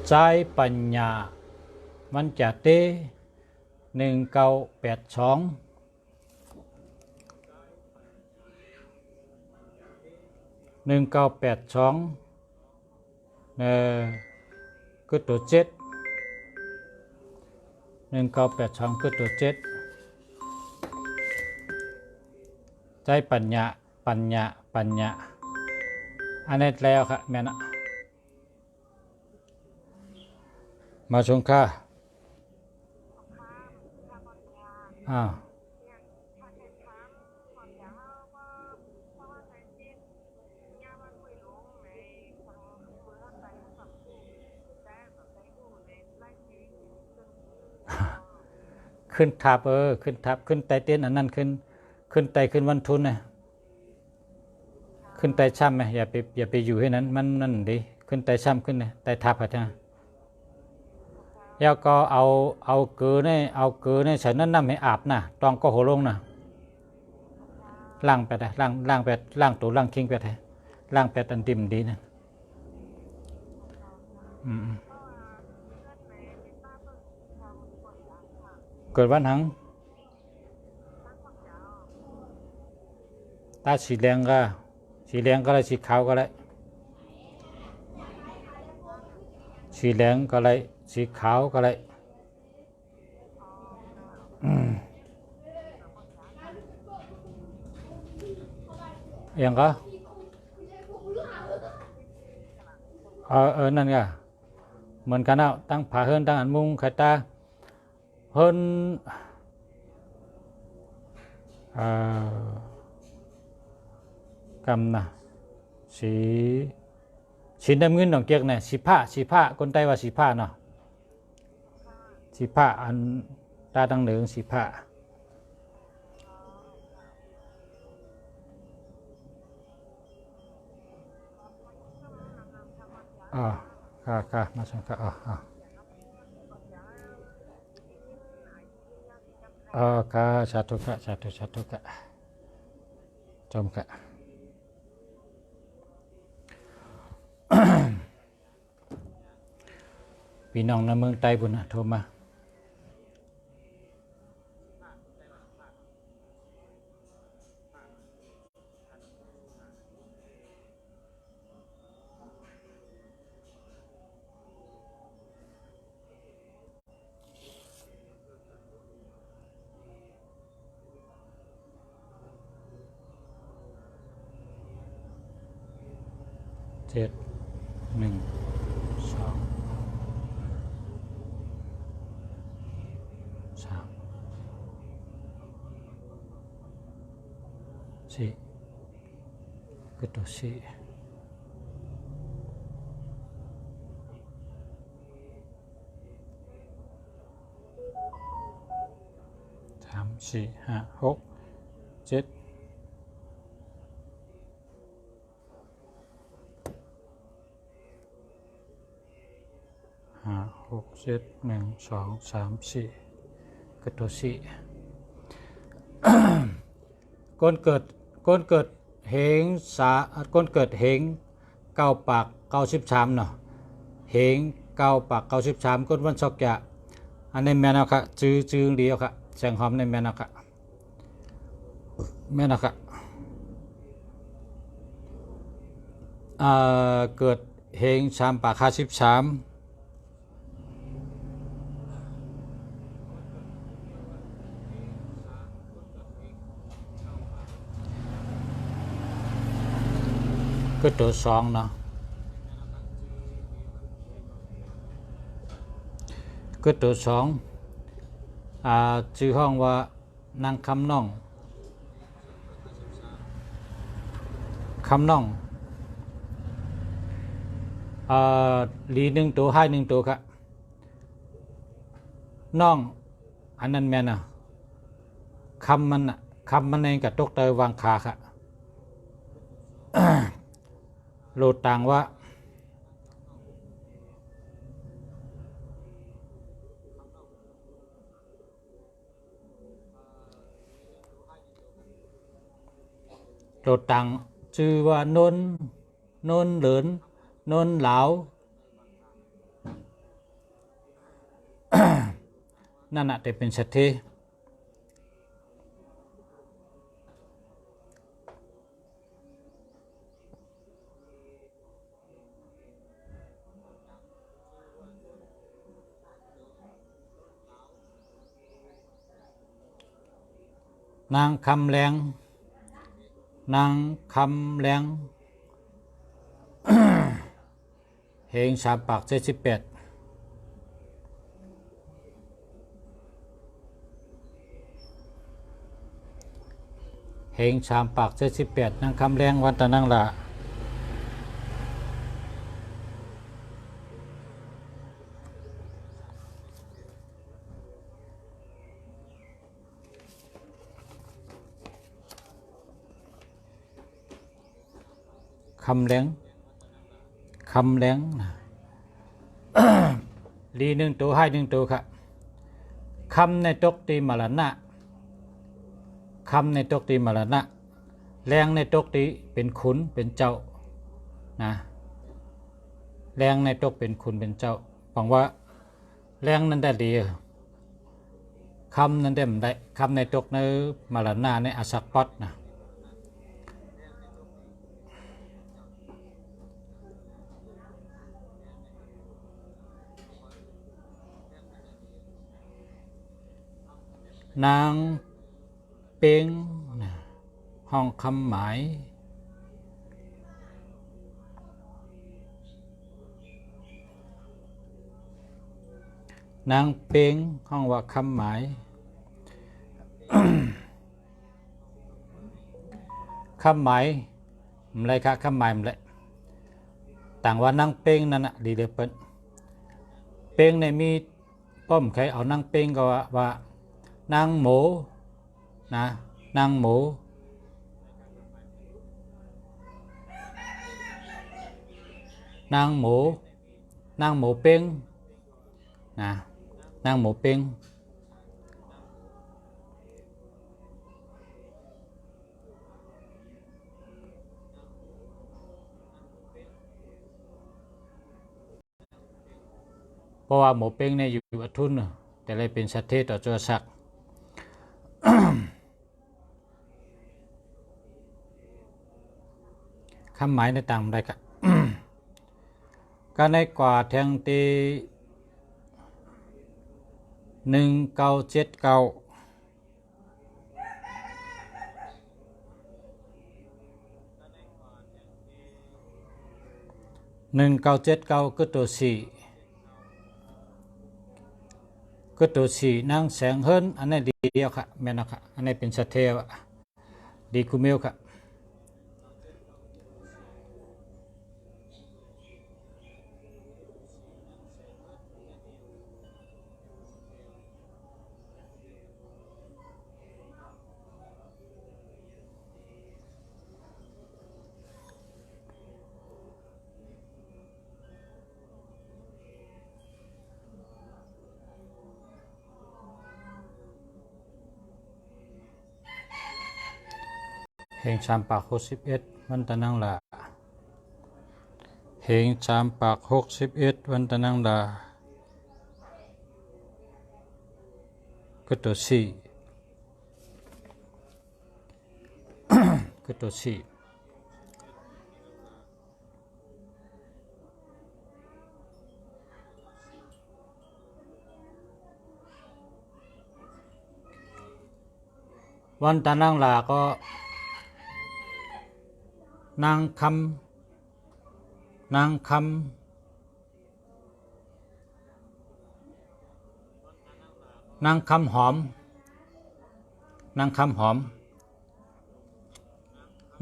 ใจปัญญามันจะเต้1982คือตัว7 1982คือตัว7ใจปัญญาอันนี้แล้วครับแม่นะมาชงค่าขึ้นทับขึ้นไตเต้นอันนั้นขึ้นไตขึ้นวันทุนนะขึ้นไตช่ำไหมอย่าไปอยู่ให้นั้นมันนั่นดิขึ้นไตช่ำขึ้นนะไตทับอะท่านแล้วก็เอาเกลือเนี่ยใส่น้ำให้อาบนะตองก็โหลงนะล้างไปได้ล้างไปล้างตัวล้างคิงไปได้ล้างไปตันติมดีนะเกิดวันหังตาสีแดงก็ได้สีขาวก็ได้สีแดงก็ได้สีขาวก็ได้ยังก็นั่นก็เหมือนกันเอาตั้งผาเฮิรนตั้งอันมุงไข่ตาเฮิรนกำนะสีน้ำเงินดอกเกียกเนี่ยสีผ้าคนใต้ว่าสีผ้าเนาะสีผ้าอันตาดังเหลืองสีผ้าค่ะมาส่งค่ะค่ะสาธุค่ะจมค่ะพี่น้องในเมืองไต้บุญนะโทรมา7 1 2 3 4 5 6 7 1 2 3 4ก็ตัว4 3 4 5 6 7 6 7 1 2 3 4ก็ตัว4ก้นเกิดเหงก้นเกิดเหง9 ปาก 93เนาะเหง9 ปาก 93ก้นวันศอกจะ อันนี้แม่นะครับจื้อเดียวครับแสงหอมในแม่นะครับแม่นะครับเกิดเฮงชามปาก53ก็ตัว2เนาะก็ตัว2ชื่อห้องว่านางคำน้องลี1ตัวให้1ตัวครับน้องอันนั้นแม่น่ะคำมันเองกับตกเตยวางขาครับ โลดต่างว่าโลดต่างชื่อว่านนเหลินนนเหลา นั่นน่ะแต่เป็นสัตว์ที่นางคำแรงเฮงชาปาก78เฮงชามปาก78นางคำแรงวันตะนังละคำแรงลี1ตัวให้1ตัวครับคำในตกตีมรณะแรงในตกตีเป็นขุนเป็นเจ้านะแรงในตกเป็นขุนเป็นเจ้าหวังว่าแรงนั้นได้ดีคำนั้นได้คำในตกในมรณะในอสักปัตนะนางเป็งห้องคำหมายนางเป็งห้องว่าคำหมาย คำหมายอะไรครับคำหมายอะไรต่างว่านางเป็งนั่นน่ะดีเดือเปิ้นเป็งในมีป้อมใครเอานางเป็งก็ว่านางหมูนะนางหมูเป็งนะนางหมูเป็งเพราะว่าหมูเป็งเนี่ยอยู่อัทุนแต่เลยเป็นสัตว์เทศต่อเจ้าศักดิ์ คำหมายในต่างใดกัน ก็ในกว่าแทงตี1979 ก็ตัว4นางแสงเฮิรนอันนี้ดีเดียวค่ะแม่นะครับอันนี้เป็นสัตว์เทวะดีคุเมลค่ะเฮงชามปาก61วันตะนังลาเฮงชามปาก61วันตะนังลา คือตัวสี่คือตัวสี่วันตานั่งลาก็นางคำนางคำนางคำหอมนางคำหอม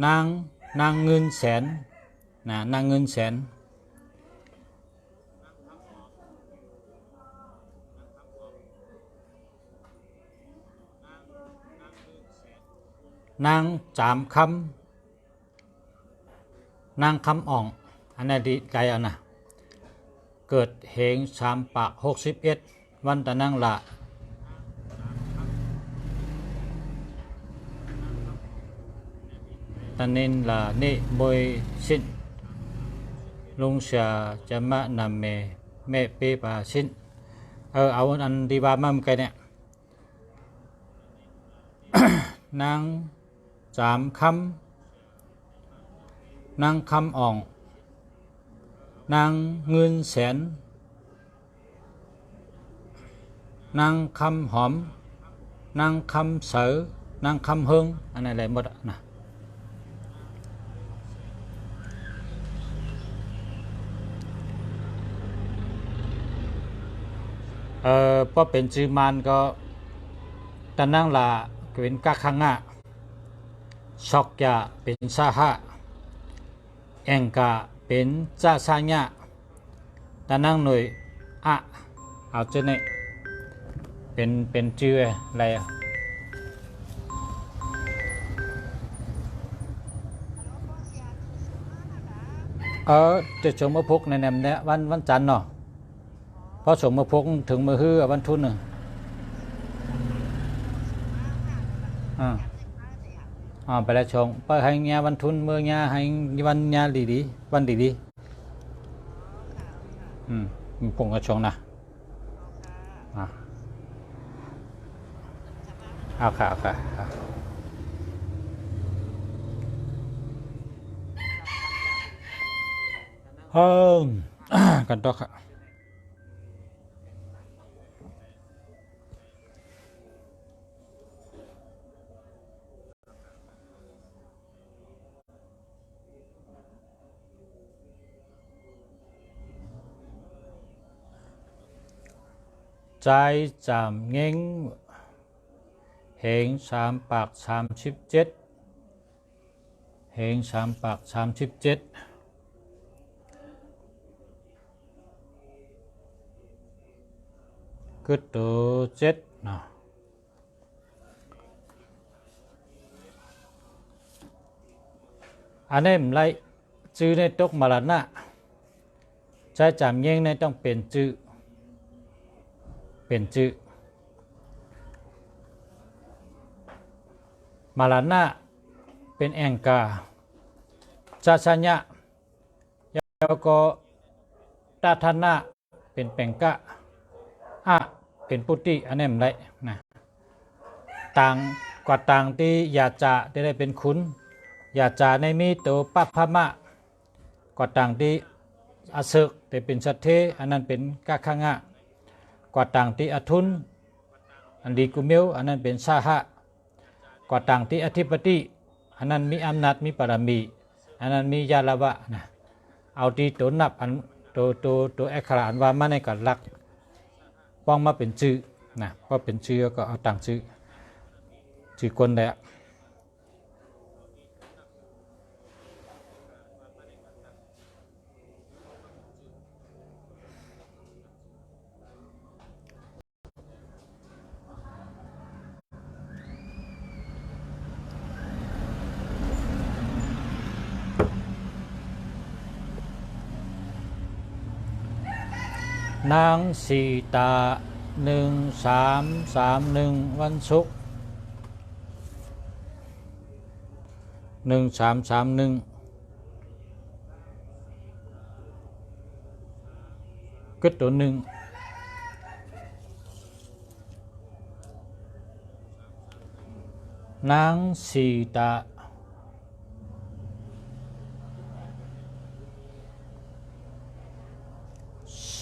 นางเงินแสนนะนางเงินแสนนางจามคำนางคำอ่องอันนี้ดีใจอ่ะนะเกิดเหง3 ปาก 61วันตะนังละตะนินละนิบอยสินลุงเสียจะมานำเมเมเปปาสินเอาอันดีบามั่มกันเนี่ยนางจามคำนางคำอ่องนางเงินแสนนางคำหอมนางคำเสือนางคำเฮงอันนี้อะไรหมดนะพอเป็นชื่อมันก็ตะนั่งละเป็นกะขังะชอกยาเป็นสาหะแองกาเป็นจ้าสัญญาตะนั่งหน่วยอะเอาเจเนเป็นชื่ออะไรจะชมมาพกในแนมเนี่ยวันจันทร์เนาะพอชมมาพกถึงมือฮื้อวันทุนหนึ่งไปแล้วชงไปให้เงี้ยวันทุนเมื่อเงี้ยให้วันเงี้ยดีวันดีผมก็ชงนะเอาค่ะกันต่อค่ะใจจำเง่งเหง3 ปาก 37เหง3 ปาก 37คือตัว7เนาะอันนี้มันไล่ชื่อในตกมาละนะใจจำเง่งในต้องเป็นชื่อมาลานะเป็นแองกาจาชัญญะแล้วก็ตาธนะเป็นแปงกะอะเป็นปุติอันนี้มันได้นะต่างกว่าต่างที่อยาจะได้เป็นคุณอยาจะในมีตัวปัพพมะกว่าต่างที่อาศึกได้เป็นสัตเทอันนั้นเป็นกะขังะกว่าต่างที่อทุนอันดีกุเมลอันนั้นเป็นสาหะกว่าต่างที่อธิปติอันนั้นมีอำนาจมีปรมีอันนั้นมียาละวะนะเอาที่ตัวนับอันตัวอักขระอันว่ามาในกัดลักป้องมาเป็นชื่อนะก็เป็นชื่อก็เอาต่างชื่อคนได้นางสีตา1331วันศุกร์1331กึศตัว1 นางสีตา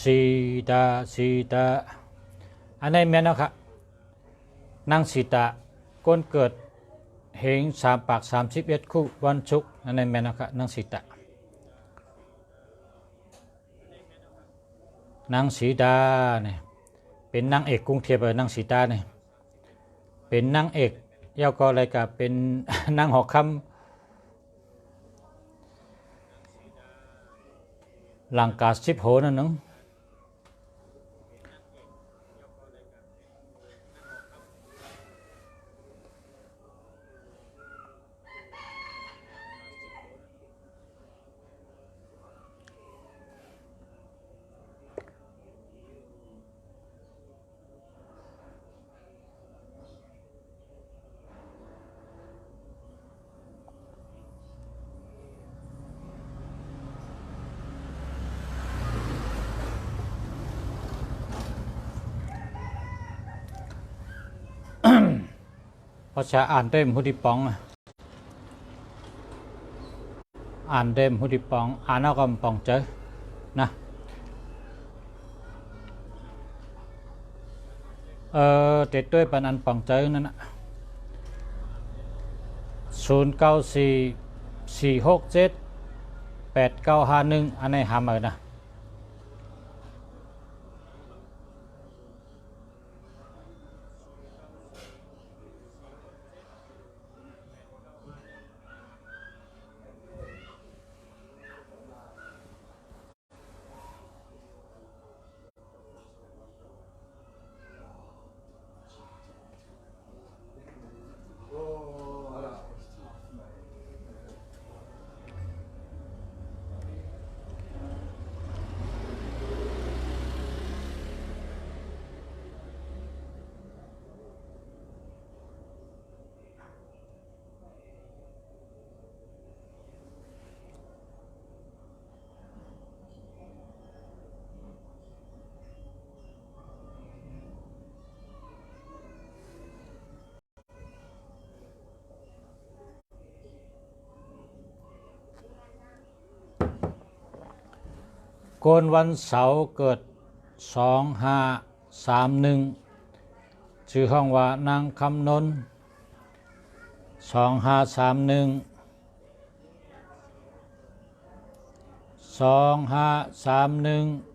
สีตาอันนี้แม่นนะครับนางสีตาก้นเกิดเหง3 ปาก 31 คู่วันศุกร์อันนี้แม่นนะครับนางสีตานางสีดาเนี่ยเป็นนางเอกกรุงเทพนางสีตาเนี่ยเป็นนางเอกยาวก็อะไรกับเป็นนางหอกคำหลังกา10 โหนั่นนึงพอจะอ่านเต็มหุดิปองอ่านเต็มหุดิปองอ่านเอาก็ปองเจอนะเต็ดด้วยปันอันปองเจอนั่นนะ0944678951อันนี้หามานะโกนวันเสาร์เกิด2531ชื่อห้องว่านางคำนน2531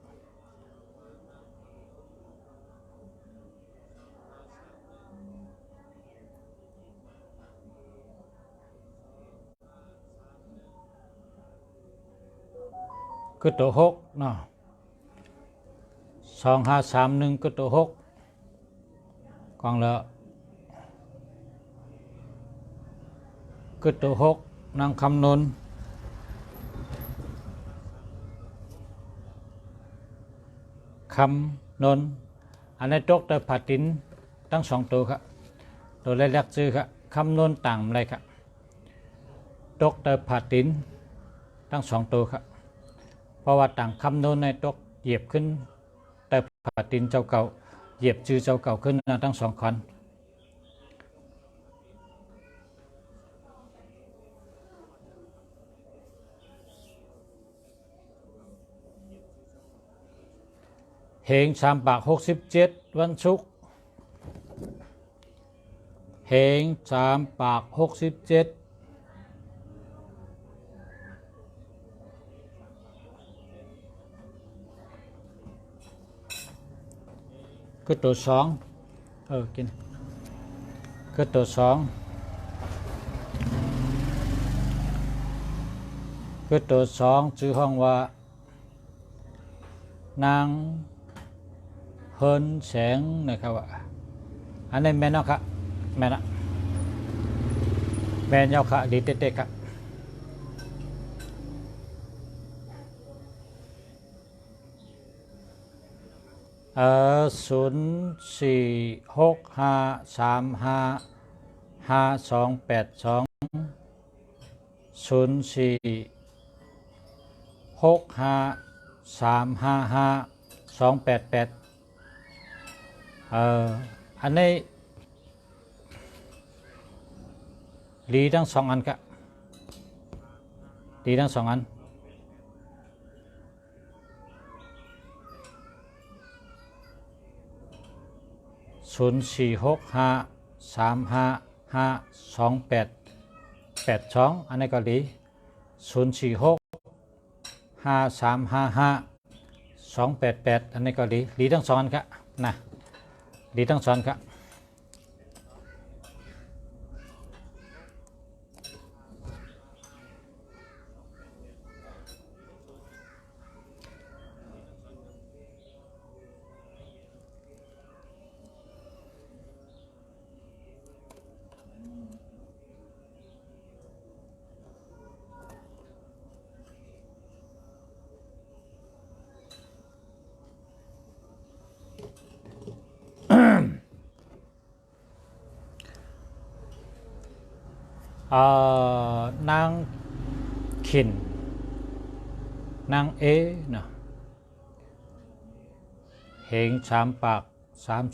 คือตัว6เนาะ2531คือตัว6กองแล้วคือตัว6นางคำนนอันนี้ตกแต่ผัดตินทั้ง2ตัวครับตัวแรกๆชื่อครับคำนนต่างอะไรครับตกแต่ผัดตินทั้ง2ตัวครับเพราะว่าต่างคำนนในตกเหยียบขึ้นแต่ผัดตินเจ้าเก่าเหยียบชื่อเจ้าเก่าขึ้นทั้ง2 คันเหง3 ปาก 67วันศุกร์เหง3 ปาก 67คือตัว2กินคือตัว2คือตัว2ชื่อห้องว่านางเฮินแสงนะครับอันนี้แม่นครับแม่นแม่นยาวค่ะดีเต๊ะครับ0465355282 0465355288อันนี้ ลีทั้งสองอันกะลีทั้งสองอัน0465355282อันนี้ก็ลี0465355288อันนี้ก็ลีทั้งสองอันกะนะลีทั้งสองกะนางขินนางเนาะเหงสามปาก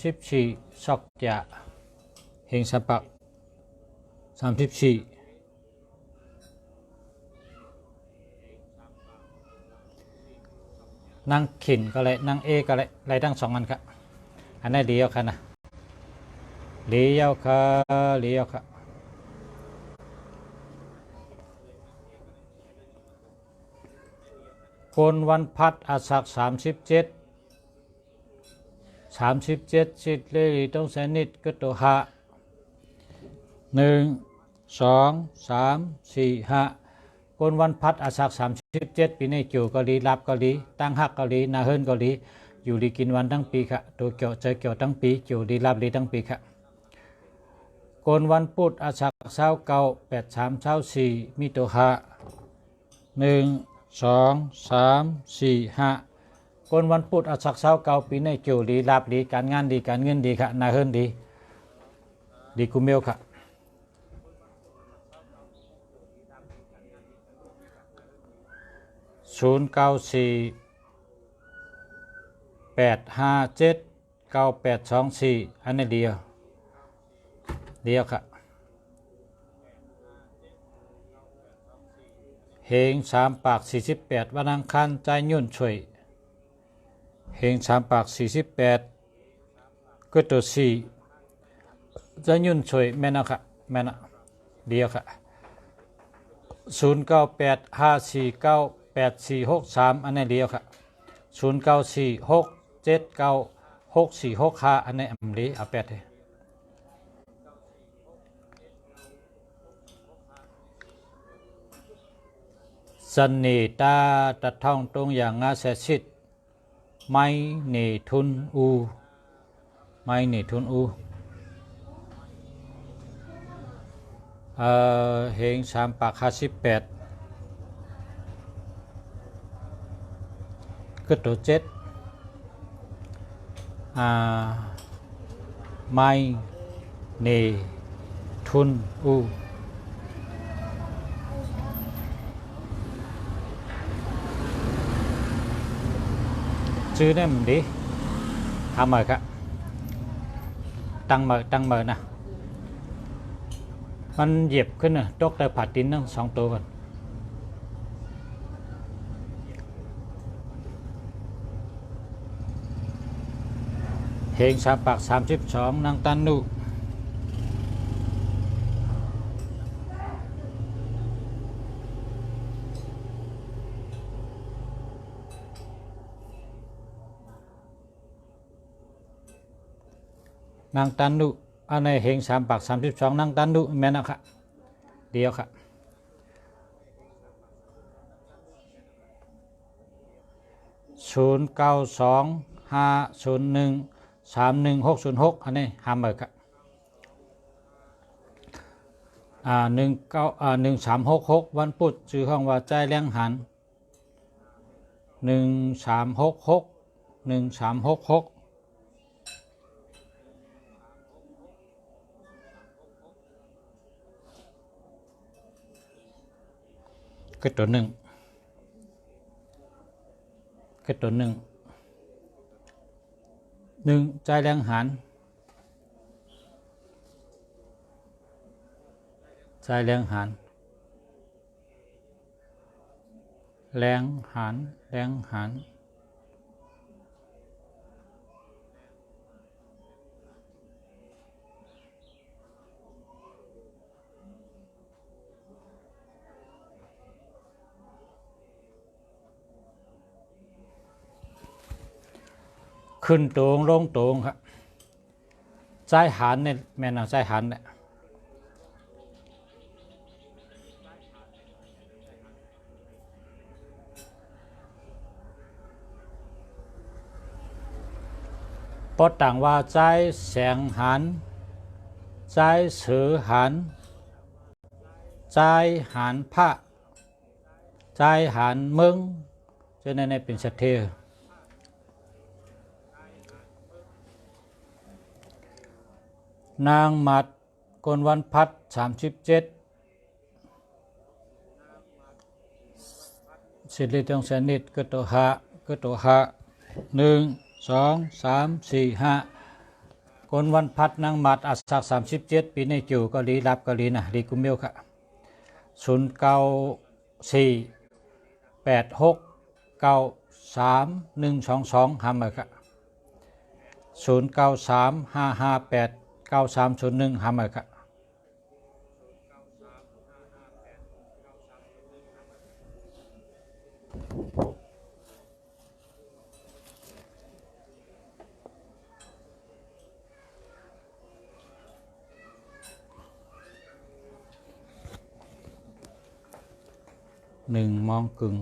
34ซอกจะเหงสามปาก34นางขินก็เลยนางก็เลยอะไรทั้งสองอันครับอันนี้เดียวกันนะเดียวค่ะคนวันพัดอาศัก37สิทธิ์เลยต้องเสนิทก็ตัวหะ1 2 3 4 5คนวันพัดอาศัก37ปีนี้อยู่เกาหลีรับเกาหลีตั้งหักเกาหลีนาเฮิรนเกาหลีอยู่ดีกินวันทั้งปีค่ะตัวเกี่ยวเจอเกี่ยวทั้งปีอยู่ดีรับดีทั้งปีค่ะคนวันพุธอาศัก29 83 24มีตัวหะ1 2 3 4 5คนวันพุธอาศัก29ปีนี้อยู่ดีรับดีการงานดีการเงินดีค่ะนาเฮิรนดีกุมเมลค่ะ0948579824อันนี้เดียวค่ะเหงสามปาก48วันอังคารใจยุ่นช่วยเหงสามปาก48ก็ตัว4ใจยุ่นช่วยแม่นะค่ะแม่นะเดียวค่ะ0985498463อันนี้เดียวค่ะ0946796465อันนี้อันนี้เอา8เลยสันนิตาตะท่องตรงอย่างงาเสชิตไม่เนทุนเหงสามปาก58ก็ตัว7ไม่เนทุนชื่อนี่มันดีทำมาครับตั้งมานะมันเหยียบขึ้นนะตกแต่ผัดดินทั้ง2ตัวกันเหงสามปาก32นางตันนุนางตันนุอันนี้เหงสามปาก32นางตันนุแม่นะครับเดียวค่ะ0925013166อันนี้ห้ามเบิกครับ1366วันพุธชื่อห้องว่าใจเลี้ยงหัน1366ก็ตัว1ใจแรงหันใจ แรงหันแรงหันแรงหันขึ้นตรงลงตรงครับใจหันเนี่ยแม่นใจหันเนี่ยปอต่างว่าใจแสงหันใจเสือหันใจหันพระใจหันมึงฉะนั้นในเป็นสัตเทนางหมัดกนวันพัด37สิริตองแสนิดก็ตัวหะก็ตัวหะ1 2 3 4 5กนวันพัดนางหมัดอัศก37ปีในจิ๋วก็ลีรับก็ลีนะลีกุมเมียวค่ะ0948693122หำค่ะ0935589301หำค่ะ1มองกึ่ง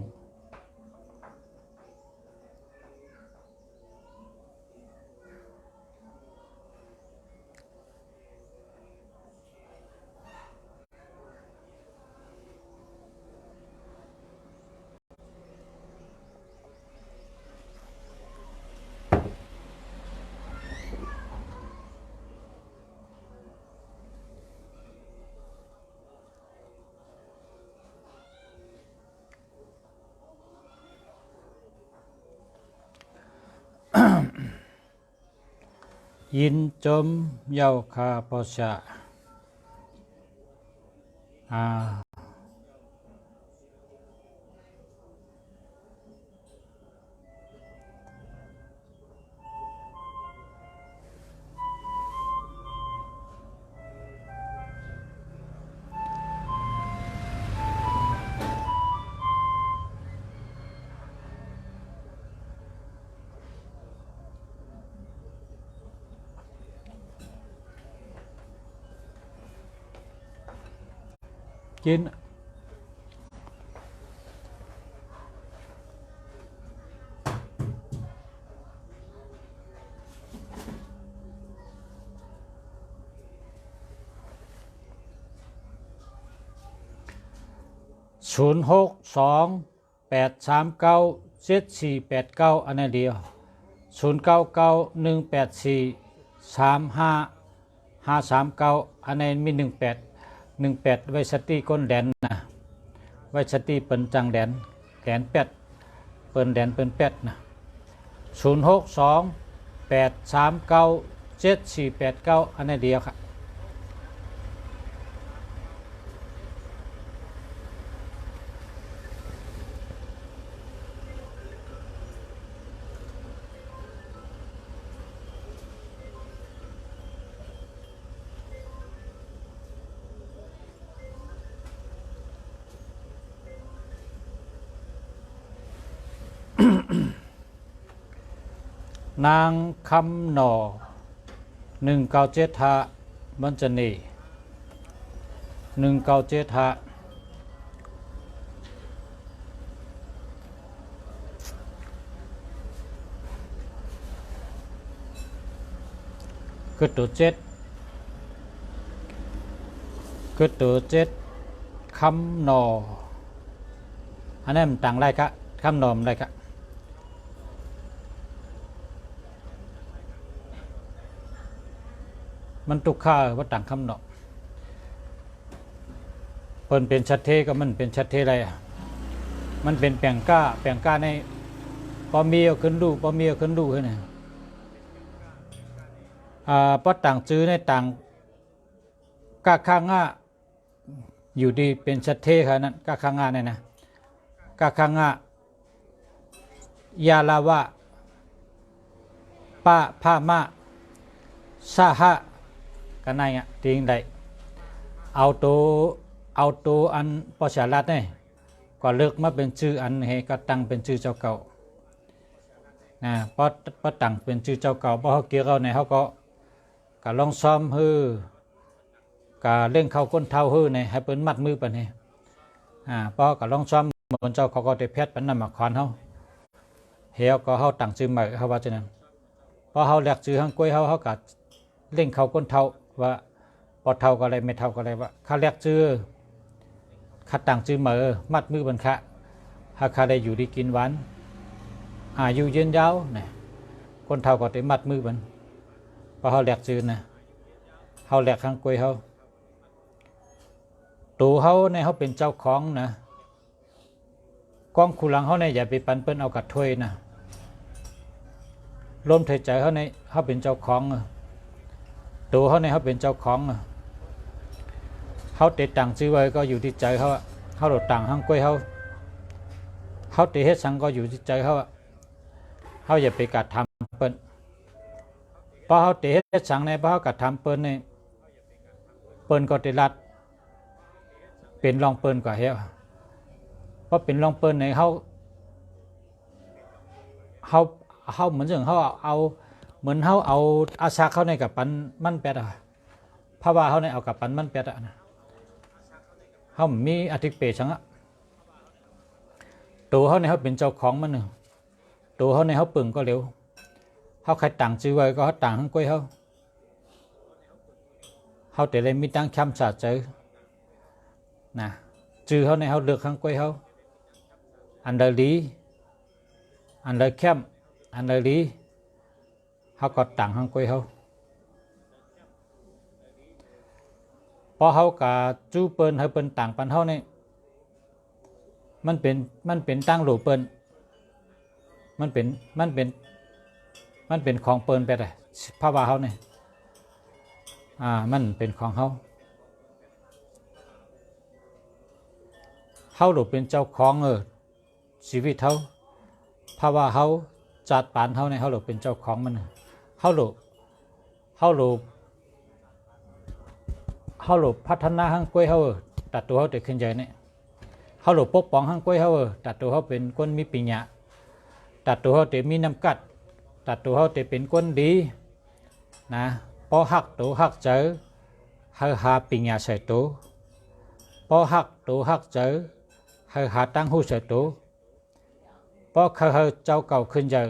ยินจมเย้าคาปชะกิน0628397489อันนั้นเดียว0991843539อันนั้นมี18ไว้สติก้นแดนนะไว้สติเปิ่นจังแดนแดนแปดเปิ่นแดนเปิ่นแปดนะ0628397489อันนั้นเดียวครับนางคำหน่อ197บัญชนี197คือตัว7คำหน่ออันนั้นมันต่างไรกะคำหน่อมไรกะมันตุกข้าว่าต่างคำเนาะเปิ้นเป็นชัดเทก็มันเป็นชัดเทอะไรมันเป็นแปลงก้าในปอมีเอาขึ้นดูปอมีเอาขึ้นดูให้เนี่ยปอต่างจื้อในต่างก้าข้างง่า อยู่ดีเป็นชัดเทค่ะนั้นกาคังะเนี่ยนะกาคังะยาลาวะปะพามะสาหะกันไหนอ่ะจริงได้เอาตัวอันปอชาลัดเนี่ยก็เลิกมาเป็นชื่ออันให้ก็ตั้งเป็นชื่อเจ้าเก่านะพอตั้งเป็นชื่อเจ้าเก่าพอเขาเกี่ยวเขาเนี่ยเขาก็ลองซ้อมฮือก็เล่นเข้าก้นเท้าฮือเนี่ยให้เปิ้นมัดมือปะเนี่ยพอก็ลองซ้อมเหมือนเจ้าเขาก็ได้แพทย์ปันนำมาคอนเขาเฮียก็เขาตั้งชื่อใหม่เขาว่าจะนั้นพอเขาแหลกชื่อข้างกล้วยเขาก็เล่นเข้าก้นเท้าว่าพอเท่าก็อะไรไม่เท่าก็อะไรว่าข้าแรกชื่อข้าต่างชื่อเหมอมัดมือบันคะหากข้าได้อยู่ดีกินหวานอายุยืนยาวเนี่ยคนเท่าก็ได้มัดมือบันพอเขาแรกชื่อนะเขาแรกข้างกล้วยเขาตัวเขาในเขาเป็นเจ้าของนะกองขุลังเขาในอย่าไปปันเปิ้นเอากัดถ้วยนะลมเทใจเขาในเขาเป็นเจ้าของตัวเขาในเขาเป็นเจ้าของเขาเตะต่างซื้อไว้ก็อยู่ที่ใจเขาเขาโดดต่างห้างกล้วยเขาเตะเฮ็ดสังก็อยู่ที่ใจเขาอย่าไปกัดทำเปิ้นพอเขาเตะเฮ็ดสังในพอเขากัดทำเปิ้นในเปิ้นก็เตะรัดเป็นรองเปิ้นกว่าเฮ้ยเพราะเป็นรองเปิ้นในเขาเหมือนอย่างเขาเอาเหมือนเขาเอาอาชาเขาในกับปันมันแปดเพราะว่าเขาในเอากับปันมันแปดนะเขามีอธิเปชังตัวเขาในเขาเป็นเจ้าของมันหนึ่งตัวเขาในเขาปึงก็เร็วเขาใครต่างซื้อไว้ก็เขาต่างทั้งกล้วยเขาแต่เลยมีตั้งคำสาเจอนะจื้อเขาในเขาเลือกทั้งกล้วยเขาอันเดอร์ลีอันเดอร์แคมอันเดอร์ลีเขาก็ต่างทั้งกล้วยเขาพอเขากับจู้เปิ้นให้เปิ้นต่างปันเขาเนี่ยมันเป็นตั้งหลูเปิ้นมันเป็นของเปิ้นไปเลยภาวะเขาเนี่ยมันเป็นของเขาหลูเป็นเจ้าของชีวิตเขาภาวะเขาจัดปานเขาเนี่ยเขาหลูเป็นเจ้าของมันเขาหลูพัฒนาห้างกล้วยเขาตัดตัวเขาเด็กขึ้นใหญ่เนี่ยเขาหลูปกป้องห้างกล้วยเขาตัดตัวเขาเป็นคนมีปัญญาตัดตัวเขาเด็กมีน้ำกัดตัดตัวเขาเด็กเป็นคนดีนะพอหักตัวหักเจอให้หาปัญญาใส่ตัวพอหักตัวหักเจอให้หาตั้งหูใส่ตัวพอเขาเจ้าเก่าขึ้นใหญ่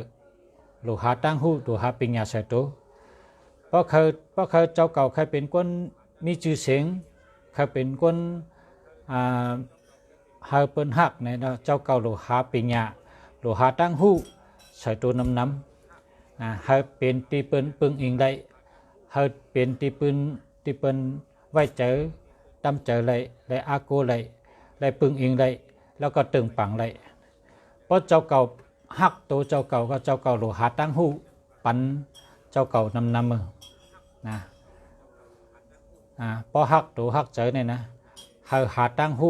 หลูหาตั้งหูหลูหาปัญญาใส่ตัวเพราะเขาเจ้าเก่าใครเป็นคนมีชื่อเสียงเขาเป็นคนหาเปิ้นหักในเจ้าเก่าหลูหาปัญญาหลูหาตั้งหูใส่ตัวนำหาเป็นตีเปิ้นปึงอิงได้หาเป็นตีเปิ้นไว้เจอตั้มเจอเลยอาโกเลยปึงอิงได้แล้วก็ตึงปังได้เพราะเจ้าเก่าหักตัวเจ้าเก่าก็เจ้าเก่าหลูหาตั้งหูปันเจ้าเก่านำมือนะพอหักตัวหักเจอเนี่ยนะหาตั้งหู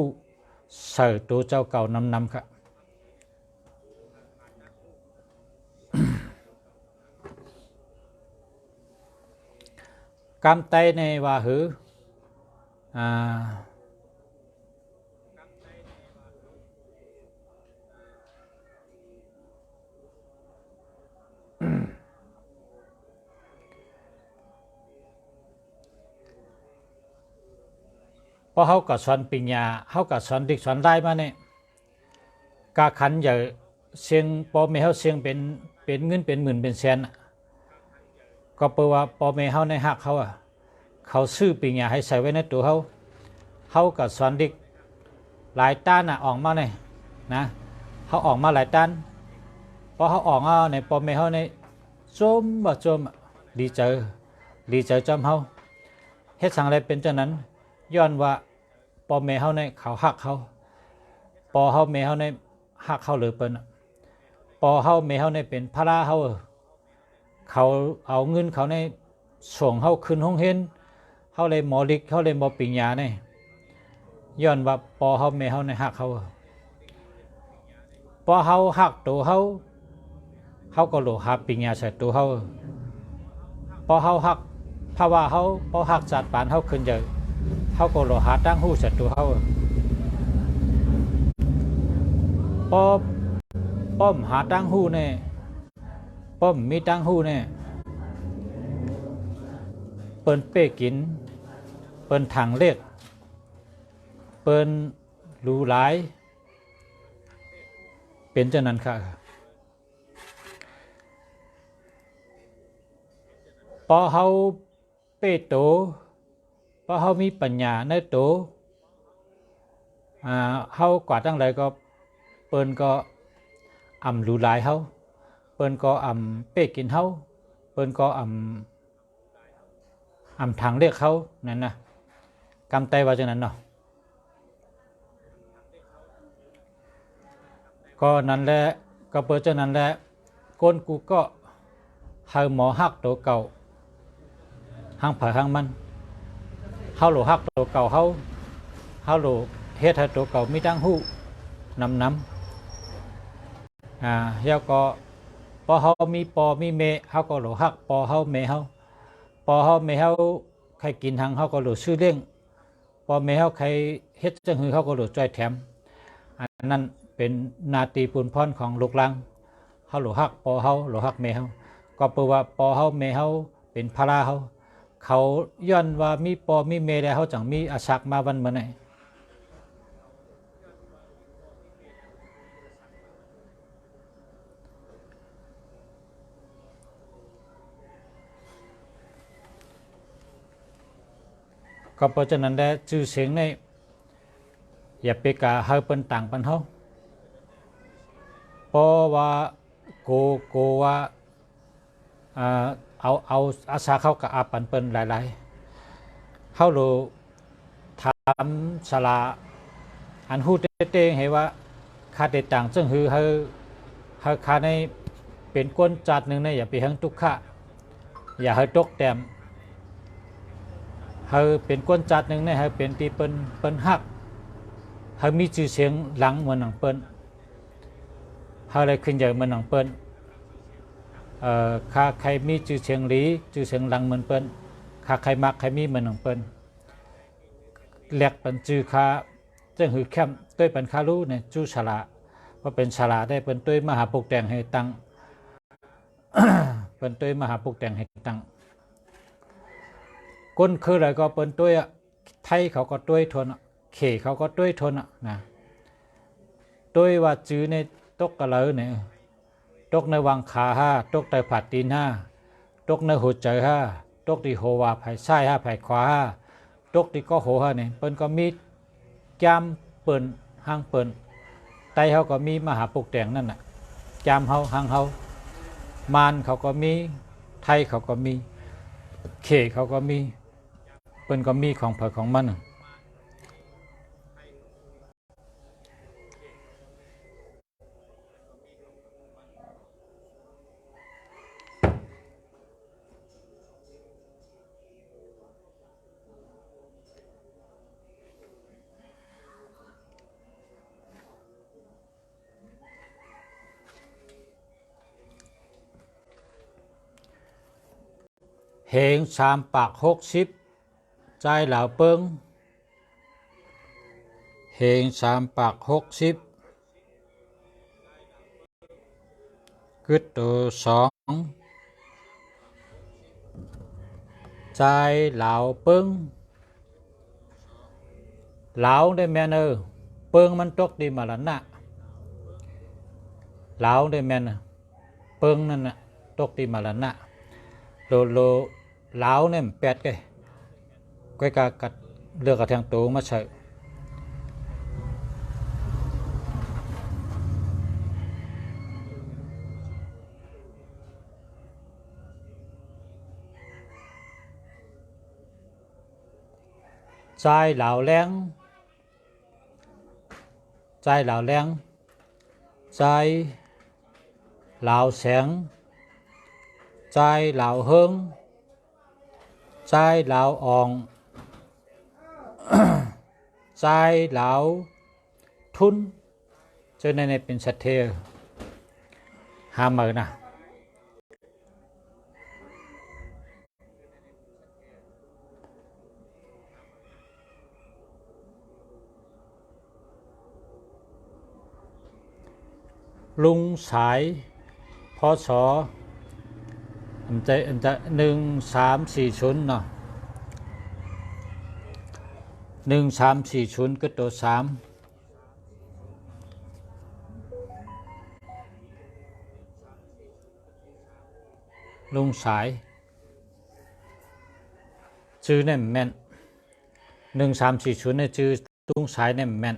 ใส่ตัวเจ้าเก่านำครับกำไตในว่าหือพอเขากับสอนปัญญาเขากับสอนดิกสอนได้มาเนี่ยกาขันอย่าเสียงพอไม่เขาเสียงเป็นเงินเป็นหมื่นเป็นแสนก็แปลว่าพอไม่เขาในหักเขาซื้อปัญญาให้ใส่ไว้ในตัวเขากับสอนดิกหลายต้านออกมาเนี่ยนะเขาออกมาหลายต้านพอเขาออกมาในพอไม่เขาในจมบ่จมดีใจจำเขาเฮ็ดสั่งอะไรเป็นเจ้านั้นย้อนว่าพอแม่เขาในเขาหักเขาพอเขาแม่เขาในหักเขาหรือเปิ้นพอเขาแม่เขาในเป็นพระราเขาเอาเงินเขาในส่งเขาขึ้นห้องเห็นเขาเลยหมอลิกเขาเลยหมอปิญญาเนี่ย ย้อนว่าปอเฮาแม่เฮาในฮักเฮาปอเฮาฮักตัวเฮาเฮาก็โลหาปิญญาใส่ตัวเฮาปอเฮาฮักภาวะเฮาปอฮักจัดปานเฮาขึ้นเยอะเฮาก็โลหาตั้งหู้ใส่ตัวเฮาปอป้อมหาตั้งหู้แน่ป้อมมีตั้งหู้แน่เปิ้นเป้กินเปิ้นถังเล็กเปิ้นรู้หลายเป็นเช่นนั้นค่ะพอเฮาเป้โตพอเฮามีปัญญาในโตเฮากว่าตั้งหลายก็เปิ้นก็รู้หลายเฮาเปิ้นก็เป้กินเฮาเปิ้นก็ทางเรียกเขานั่นนะกำไตว่าจังนั้นเนาะก็นั่นแหละก็เปิดจังนั้นแหละก้นกูก็เฮาหมอฮักตัวเก่าหังผาหังมันเฮาโหลฮักตัวเก่าเฮาโหลเฮ็ดให้ตัวเก่ามีตั้งหู้นำแล้วก็พอเฮามีปอมีเมเฮาก็โหลฮักปอเฮาเมเฮาปอเฮาเมเฮาใครกินทางเฮาก็โหลชื่อเลี้ยงปอเมเฮาใครเฮ็ดจังหือเฮาก็โหลจ้อยแถมอันนั้นเป็นนาตีปุนพรของลูกหลังเฮาโหลฮักปอเฮาโหลฮักเมเฮาก็เปว่าปอเฮาเมเฮาเป็นภาระเฮาเขาย้อนว่ามีปอมีเมแล้วเฮาจังมีอาศักมาวันมื้อไหนก็เพราะฉะนั้นได้ชื่อเสียงในอย่าไปกะเฮาเป็นต่างปันเฮาเพราะว่าโกว่าเอาอาสาเขากับอาปันเปิ้นหลายๆเฮาโลถามสลาอันฮู้เต้ๆให้ว่าค่าแตกต่างซึ่งคือเฮาค่าในเป็นก้นจัดนึงในอย่าไปหังทุกขะอย่าให้ตกแต้มเฮาเป็นก้นจัดนึงในเฮาเป็นที่เปิ้นฮักเฮามีชื่อเสียงหลังเหมือนหนังเปิ้นเฮาเลยขึ้นใหญ่เหมือนหนังเปิ้นข้าใครมีชื่อเสียงหลีชื่อเสียงหลังเหมือนเปิ้นข้าใครมักใครมีเหมือนหนังเปิ้นแหลกเป็นชื่อข้าจังหือแคมต้วยเป็นข้ารู้เนี่ยจู้ฉลาว่าเป็นฉลาได้เป็นต้วยมหาปุกแต่งให้ตัง เป็นต้วยมหาปุกแต่งให้ตังก้นคืออะไรก็เป็นต้วยไทยเขาก็ต้วยทนเขเขาก็ต้วยทนนะต้วยว่าจื้อในตกกะเลยเนี่ยตกในวังขาห้าตกในผัดตีนห้าตกในหัวใจห้าตกที่โหว่าไผ่ไส้ห้าไผ่ขวาห้าตกที่ก็โหห้าเนี่ยเปิ้นก็มีจามเปิ้นห้างเปิ้นไตเขาก็มีมหาปุกแต่งนั่นน่ะจามเฮาห้างเฮามานเขาก็มีไทยเขาก็มีเขเขาก็มีเปิ้นก็มีของเผอของมันเหง3 ปาก 60ใจเหล่าเปิงเหง3 ปาก 60กึดตัว2ใจเหล่าเปิงเหล่าได้แม่นเปิงมันตกดีมาแล้วนะเหล่าได้แม่นเปิงนั่นน่ะตกดีมาแล้วนะโลเหล่าเนี่ยแปดก้อยกากัดเลือกกระแทงตัวมาใช้ใจเหล่าแรงใจเหล่าแรงใจเหล่าแสงใจเหล่าเฮิงใจเหล่าอ่อง ใจเหลาทุนเจอในเป็นสัตเทหามือนะลุงสายพศอันจะ1340เนาะ1340ก็ตัว3ลุงสายชื่อเนี่ยแม่น1340เนี่ยชื่อลุงสายเนี่ยแม่น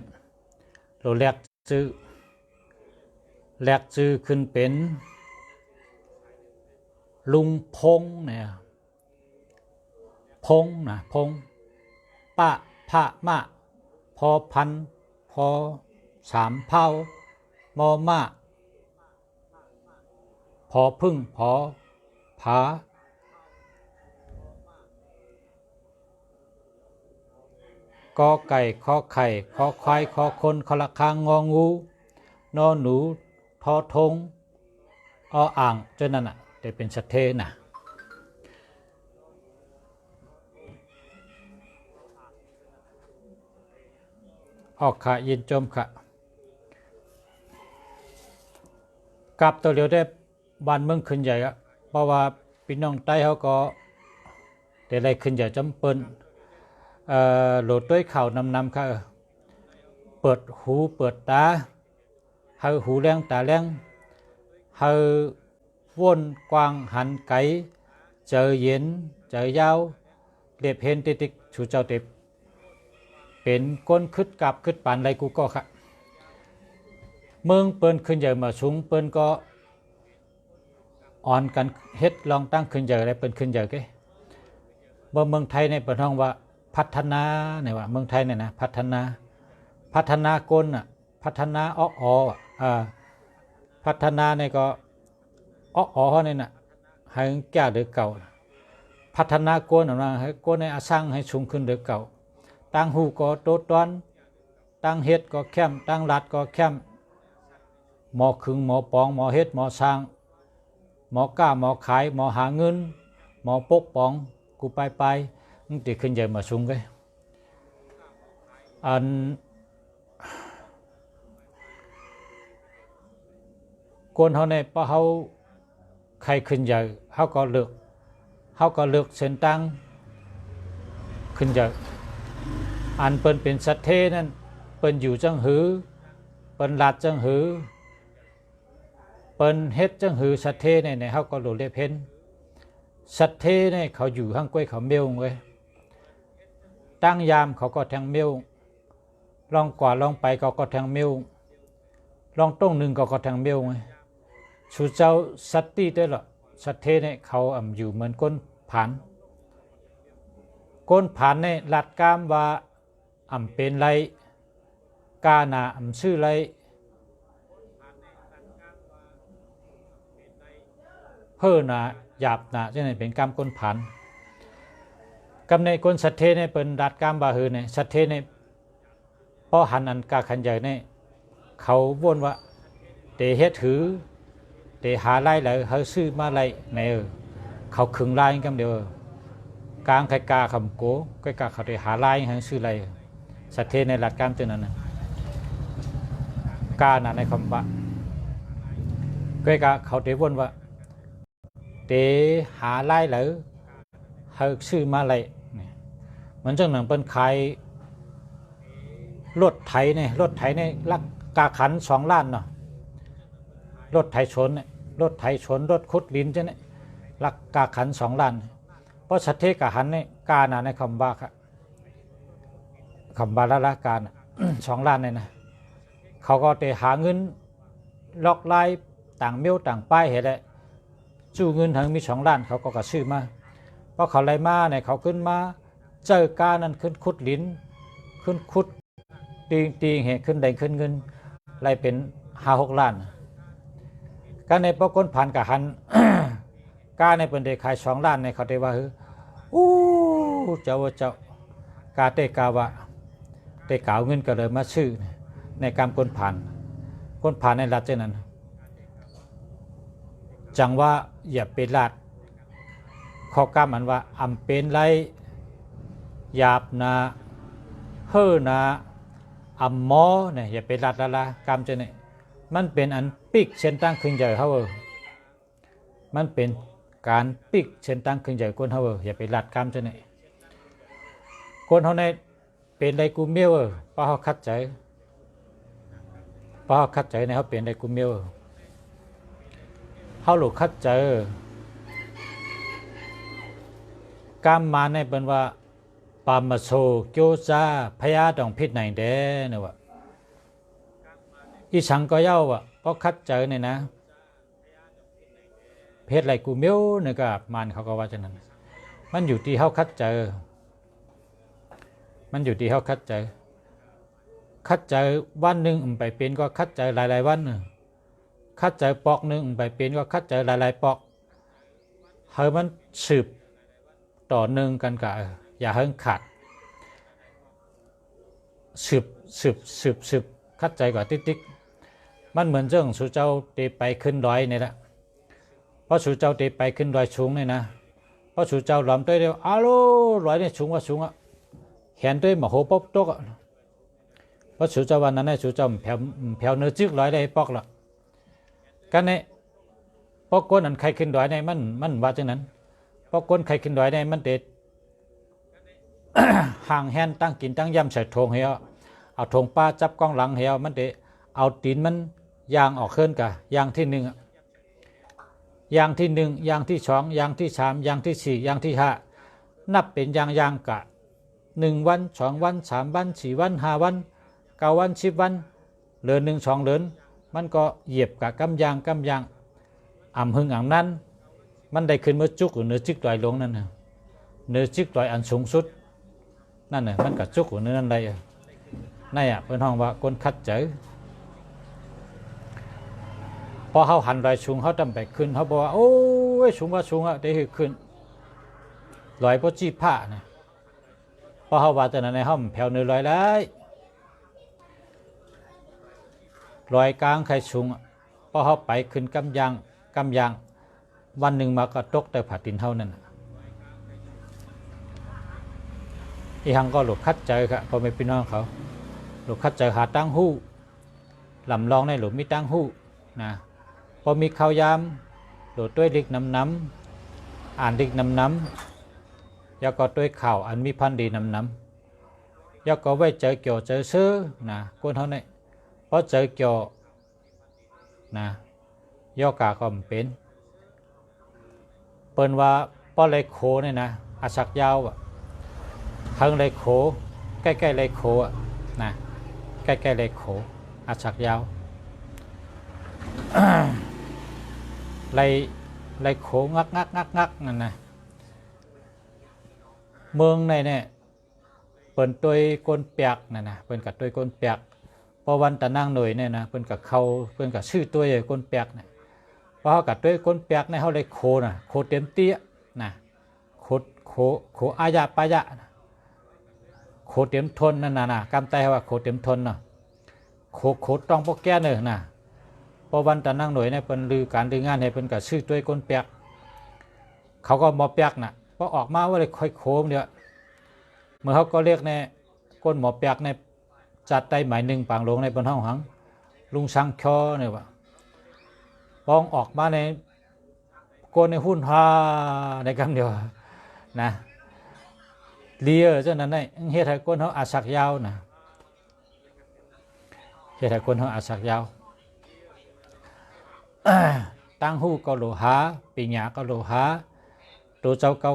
เราแลกชื่อขึ้นเป็นลุงพงเนี่ยพงนะพงปะพะมะพอพันพอสามเผามอมะพอพึ่งพอผากอไก่ขอไข่ขอควายขอคนขอละคางงองูนอหนูทอทงออ่างจนนั่นน่ะได้เป็นสัตเทนะออกขะยินจมขะกลับตัวเดียวได้บ้านเมืองขึ้นใหญ่อะเพราะว่าพี่น้องใต้เขาก็ได้ไรขึ้นใหญ่จำเป็นโหลดด้วยข่าวนำค่ะเปิดหูเปิดตาเฮาหูแรงตาแรงเฮาวนกวางหันไกเจอเย็นเจอยาวเด็บเห็นติดชูเจ้าเด็บเป็นก้นคึดกับคึดปานไรกูก็ค่ะเมืองเปิ้นขึ้นใหญ่มาสูงเปิ้นก็อ่อนกันเฮ็ดลองตั้งขึ้นใหญ่อะไรเปิ้นขึ้นใหญ่เก้บ่เมืองไทยในเปิ้นห้องว่าพัฒนาเนี่ยว่าเมืองไทยเนี่ยนะพัฒนาก้นอ่ะพัฒนาพัฒนาเนี่ยก็เนี่ยน่ะให้แก่เดือเก่าพัฒนาก้นออกมาให้ก้นในอาสร้างให้สูงขึ้นเดือเก่าตั้งหูก็โตตอนตั้งเฮ็ดก็แคมตั้งรัดก็แคมหมอขึงหมอปองหมอเฮ็ดหมอสร้างหมอก้าหมอขายหมอหาเงินหมอปกป้องกูไปมันติขึ้นใหญ่มาสูงเลยอันก้นเขาในพอเขาใครขึ้นใหญ่เขาก็เลือกเส้นตั้งขึ้นใหญ่อันเปิ้นเป็นสัตเทนั่นเปิ้นอยู่จังหือเปิ้นลาดจังหือเปิ้นเฮ็ดจังหือสัตเทในเขาก็หลุดเล็บเห็นสัตเทเนี่ยเขาอยู่ข้างก้วยเขาเมียวเว้ยตั้งยามเขาก็แทงเมียวลองกว่าลองไปก็แทงเมียวลองต้งหนึ่งก็แทงเมียวไงชูเจ้าสัตตีได้หรอสัตเทเนี่ยเขาอยู่เหมือนก้นผานในหลัดกามว่าเป็นไรกาหนาชื่อไรเพื่อหนาหยาบหนาจะไหนเป็นกามก้นผานกำในก้นสัตเทเนี่ยเป็นหลัดกามบาฮือเนี่ยสัตเทเนี่ยพอหันอันกาขันใหญ่เนี่ยเขาวนว่าเตเฮ็ดถือเตหาไล่เลยเขาซื้อมาไล่ในเขาขึงไล่กันเดียวกลางใครกาคำโก้ใครกาเขาได้หาไล่ให้ซื้อไล่สัตเทในหลักการตัวนั้นกาในคำว่าใครกาเขาได้วนว่าเตหาไล่เลยให้ซื้อมาไล่เหมือนจังหนังเป็นขายรถไถเนี่ยลักกาขัน2 ล้านเนาะรถไถชนรถขุดดินใช่ไหมลักกาขัน2 ล้านเพราะสัตเทกาหันเนี่ยกาหนาในคำว่าคำบาละการ2 ล้านเนี่ยนะเขาก็ไปหาเงินล็อกไล่ต่างเมียวต่างป้ายเหตุเลยจู้เงินถึงมี2 ล้านเขาก็กระซื้อมาเพราะเขาไล่มาเนี่ยเขาขึ้นมาเจอกานั้นขึ้นขุดดินขึ้นขุดตีเหตุขึ้นแดงขึ้นเงินไล่เป็น5-6 ล้านการในปก้นผ่านกับหัน กาในเป็นเด็กขาย2 ล้านในเขาได้ว่าเจ้ากาเตกาวะ ได้กล่าวเงินก็เลยมาชื่อในกรรมคนผ่านในรัฐเช่นนั้นจังว่าอย่าเป็นรัฐข้อกรรมอันว่าอำเป็นไรหยาบนาเฮ่อนาอำหมอเนี่ยอย่าเป็นรัฐละกรรมเช่นนี้มันเป็นอันปิกเช่นตั้งขึ้นใหญ่เขามันเป็นการปิกเช่นตั้งขึ้นใหญ่คนเขาอย่าไปรัดกรรมเช่นนี้คนเขาในเป็นไรกูเมียวเพราะเขาคัดใจในเขาเป็นไรกูเมียวเขาหลุดคัดใจกรรมมาในเป็นว่าปามาโซโกซาพยาดองพิษไหนเด้เนี่ยวะอีสังก็เย้าวะเพราะคัดใจเนี่ยนะเพศไรกูเมียวเนี่ยก็มันเขาก็ว่าฉะนั้นมันอยู่ที่เขาคัดใจวันหนึ่งไปเป็นก็คัดใจหลายๆวันคัดใจปอกหนึ่งไปเป็นก็คัดใจหลายๆปอกเฮ้ยมันสืบต่อหนึ่งกันกะอย่าเฮิงขาดสืบคัดใจกว่าติ๊กมันเหมือนเรื่องสุเจ้าเตไปขึ้นดอยนี่แหละเพราะสุเจ้าเตไปขึ้นดอยสูงนี่นะเพราะสุเจ้าหลอมตัวเดียวอ้าวดอยนี่สูงว่าสูงอ่ะแขนตัวมาโหป๊บตกอ่ะเพราะสุเจ้าวันนั้นสุเจ้าแผ่วเนื้อจึกร้อยได้ปอกละกันเนี่ยปอกก้นอันใครขึ้นดอยในมันว่าจังนั้นปอกก้นใครขึ้นดอยในมันเด็ด ห่างแหนตั้งกินตั้งย่ำใส่ทงเหี่ยวเอาทงป้าจับกองหลังเหี่ยวมันเด็ดเอาตีนมันยางออกเคลื่อนกะยางที่หนึ่งยางที่สองยางที่สามยางที่สี่ยางที่ห้านับเป็นยางกะ1 วัน2 วัน3 วัน4 วัน5 วัน9 วัน10 วันเดือน1 2 เดือนมันก็เหยียบกับกำยางอ่ำหึงอ่ำนั้นมันได้ขึ้นเมื่อจุกหรือเนื้อจิกลอยลงนั่นนะเนื้อจิกลอยอันสูงสุดนั่นน่ะมันกับจุกหรือเนื้อนั่นใดนั่นอ่ะเป็นห้องว่าคนคัดเจอพอเขาหันลอยสูงเขาจำไปขึ้นเขาบอกว่าโอ้ยสูงว่าสูงอ่ะได้ขึ้นลอยเพราะจีบผ้าเนี่ยพอเขาว่าแต่นั้นในห้องแผ่วเนื้อลอยเลยลอยกลางใครสูงพอเขาไปขึ้นกำยางวันหนึ่งมาก็ตกแต่ผ่าตินเท่านั้นอีหังก็หลุดคัดใจครับพอไม่พี่น้องเขาหลุดคัดใจหาตั้งหู้ลำลองในหลุดมีตั้งหู้นะพอมีข้าวยามหลุดด้วยดิกน้ำอ่านดิกน้ำยาก็ด้วยข่าวอันมีพันดีน้ำยาก็ไว้เจอเกี่ยวเจอซื้อนะคนเท่านี้เพราะเจอเกี่ยวนะย่อกาก็เป็นเปิ้นว่าป้อไรโคเนี่ยนะอาศักยาวอ่ะทั้งไรโคใกล้ๆไรโคอ่ะนะใกล้ๆไรโคอาศักยาวไรโคงักนั่นนะเมืองในเนี่ยเปิ้นตัวก้นเปียกนั่นนะเปิ้นกับตัวก้นเปียกพอวันตะนั่งหน่อยเนี่ยนะเปิ้นกับเขาเปิ้นกับชื่อตัวใหญ่ก้นเปียกเนี่ยพอเขากับตัวก้นเปียกในเขาเลยโคนะโคเต็มเตี้ยนะโคอายะปายะนะโคเต็มทนนั่นนะกำไตว่าโคเต็มทนนะโคต้องพวกแก่เนอะนะพอวันตะนั่งหน่อยเนี่ยเปิ้นลือการลืองานให้เปิ้นกับชื่อตัวก้นเปียกเขาก็หมอเปียกนะพอออกมาว่าเลยค่อยโคมเดียวเมื่อเขาก็เรียกในก้นหมอเปียกในจัดได้หมายหนึ่งปางลงในบนห้องหังลุงสังคอเนี่ยว่าปองออกมาในโกนในหุ้นฮาในคำเดียวนะเลียเจ้านั้นได้เฮ็ดให้คนเขาอาศักยาวนะเฮ็ดให้คนเขาอาศักยาวตั้งหูก็โลหะปีหยาก็โลหะตัวเจ้าเก่า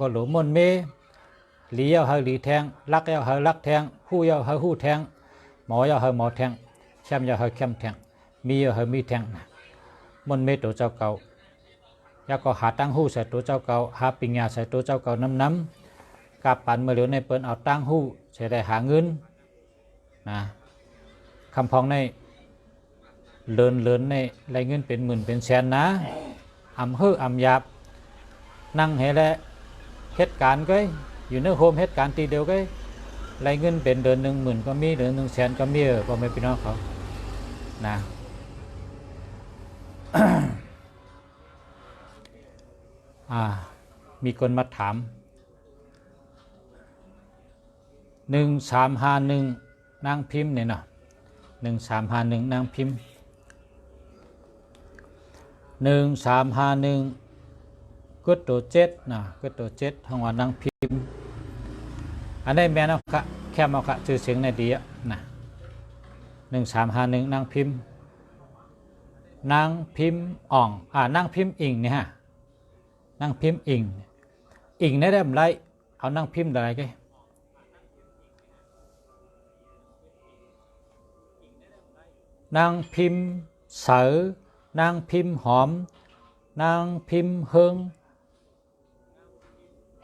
ก็โลมนเมเลี้ยวเฮาลีแทงลักเยาเฮาลักแทงหู้เยาเฮาหู้แทงหมอเยาเฮาหมอแทงแคมเยาเฮาแคมแทงมีเยาเฮามีแทงมนเมตัวเจ้าเก่ายาก็หาตั้งหู้ใส่ตัวเจ้าเก่าหาปิญญาใส่ตัวเจ้าเก่าน้ำกับปันเมื่อเหลียวในเปิ้นเอาตั้งหู้ใส่ได้หาเงินนะคำพองในเลินในไรเงินเป็นหมื่นเป็นแสนนะอำหยาบนั่งเฮและเหตุการณ์ก็อยู่ในโฮมเหตุการณ์ตีเดียวก็ รายเงินเป็นเดือน10,000ก็มีเดือน100,000ก็มีพ่อแม่พี่น้องเขานะมีคนมาถาม1351นางพิมพ์เนี่ยเนาะ1351นางพิมพ์1351กดตัว7นะกดตัว7ทางว่านางพิมพ์อันนี้แม่นเอาค่ะแค่เอาค่ะชื่อเสียงในดีอะนะ1351นางพิมพ์อ่องนางพิมพ์อิงเนี่ยฮะนางพิมพ์อิงในได้ไรเอานางพิมพ์อะไรกันนางพิมพ์เสือนางพิมพ์หอมนางพิมพ์เฮิง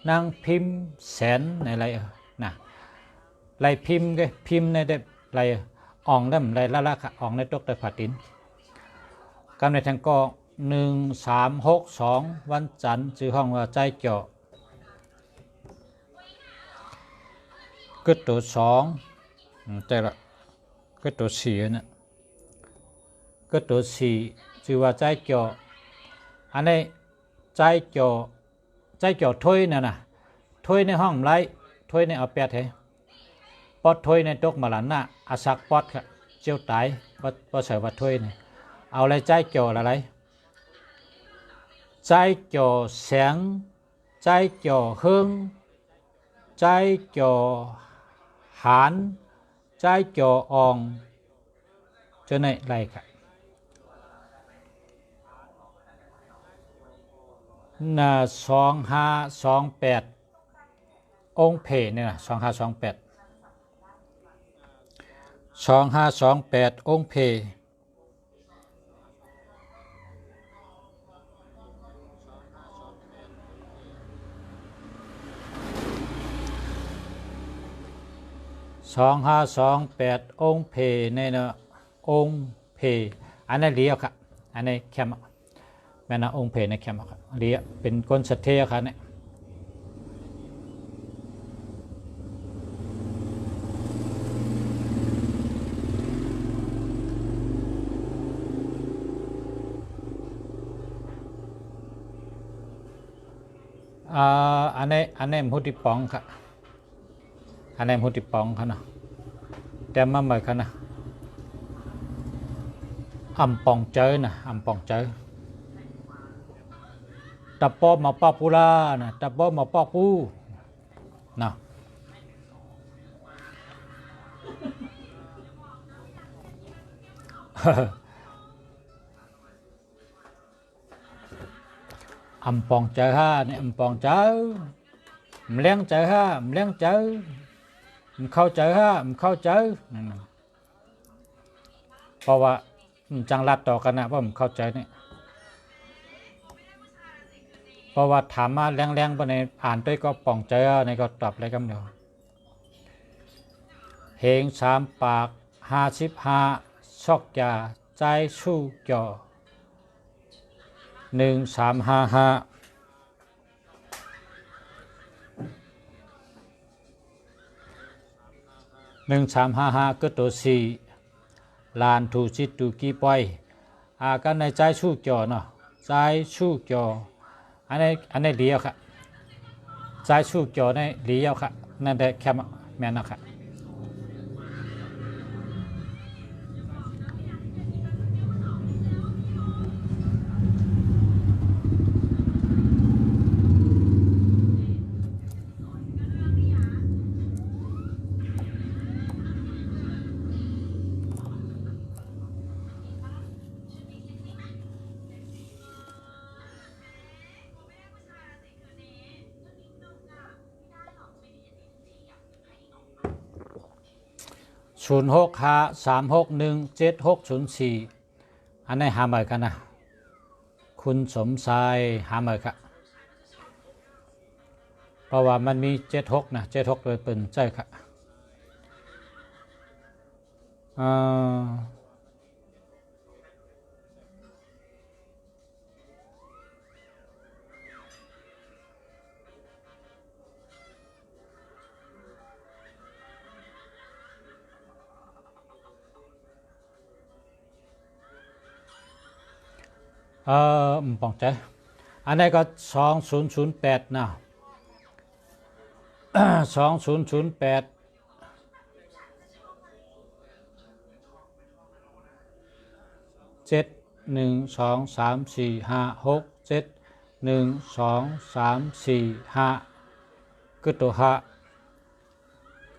นางพิมพ์แสนในอะไรนะไรพิมพ์กันพิมพ์ในได้ไรอ่องได้ไรละค่ะอ่องในตกแต่ผัดดินกำในทางกอง1362วันจันทร์ชื่อห้องว่าใจเจาะกึศตัว2ใจละกึศตัว4นะกึศตัว4ชื่อว่าใจเจาะอันนี้ใจเจาะถ้วยน่ะนะถ้วยในห้องไรถ้วยในเอาแปดเหรอปอดถ้วยในตกมาหลันน่ะอาศักปอดค่ะเจียวตายปอดใส่วัดถ้วยนี่เอาอะไรใจเจาะอะไรใจเจาะแสงใจเจาะเฮิงใจเจาะหานใจเจาะอ่องจะในไรค่ะ2528องค์เพเนี่ย2528องค์เพ2528องค์เพเนี่ยนะองค์เพอันนั้นเลี้ยวค่ะอันนี้แคมแม่นะองค์เพในแคมค่ะเลี้ยเป็นก้นสัตเทค่ะเนี่ยอันนี้มุติปองค่ะอันนี้มุติปองค่ะนะแต่มาใหม่ค่ะนะอำปองเจอนะอำปองเจอตะปอมาปอปูลานะตะปอมาปอปูนะอำปองเจอฮะเนี่ยอำปองเจอมเลี้ยงเจอฮะมเลี้ยงเจอมเข้าเจอฮะมเข้าเจอเพราะว่าจังรัดต่อกันนะเพราะผมเข้าใจเนี่ยเพราะว่าถามมาแรงๆไปในอ่านด้วยก็ป่องเจอในก็ตอบอะไรกันเดียวเฮง3 ปาก55ชอกยาใจสู้จ่อ1355ก็ตัว4ลานถูจิตตูกีปอยกันในใจสู้จ่อเนาะใจสู้จ่ออันนี้เลี้ยวค่ะใจสู้จ่อในเลี้ยวค่ะนั่นได้แค่แม่นะค่ะ0653617604อันนี้หาใหม่กันนะคุณสมชายหาใหม่ค่ะเพราะว่ามันมี76นะ76เลยเป็นใช่ค่ะ ป่องใจอันนี้ก็2008นะ20087 1 2 3 4 5 6 7 1 2 3 4 5ก็ตัว5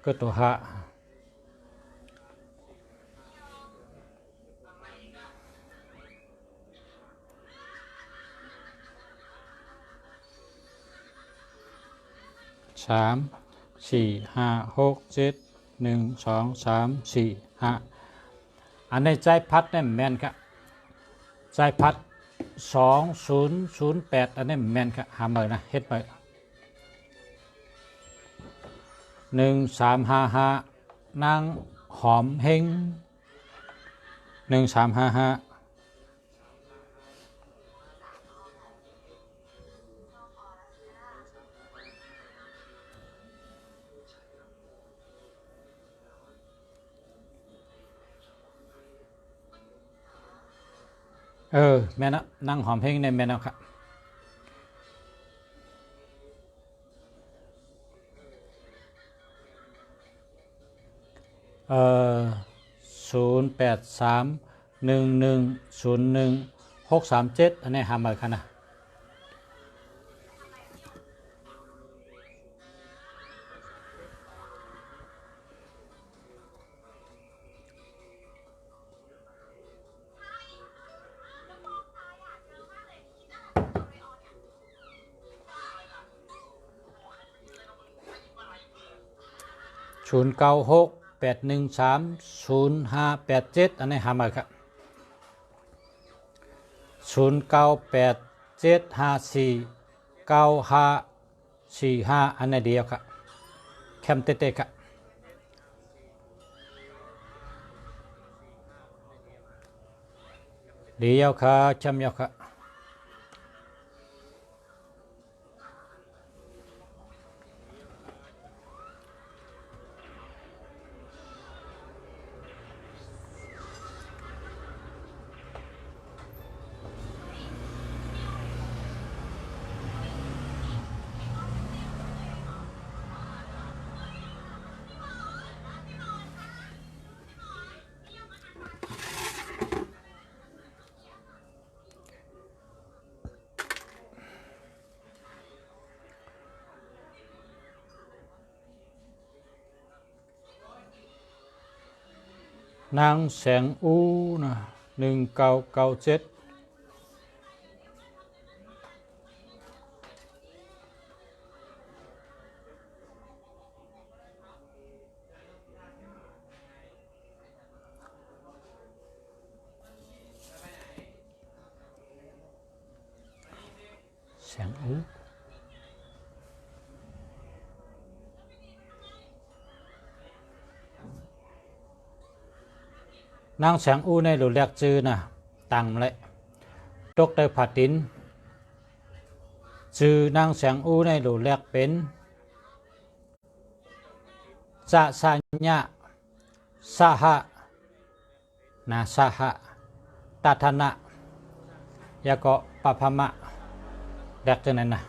ก็ตัว53 4 5 6 7 1 2 3 4 5อันในใจพัดเนี่ยแม่นครับใจพัด2008อันนี้แม่นครับหาเบอร์นะเฮ็ดไป1355นางหอมเฮง1355แม่นะนั่งหอมเพลงในแม่นะครับ0831101637อันนี้หามาค่ะนะ0968130587อันนี้หามาครับ0987549545อันนี้เดียวครับแคมเตเตครับเดียวครับจำยาวครับนางแสงอูนะ1997แสงอูนางแสงอูในหลุดแรกจือนะตังเลยดรผาตินจือนางแสงอูในหลุดแรกเป็นจะสัญญาสหะนะสหะตัทนะยาก็ปะพมะแรกจือนั้นนะ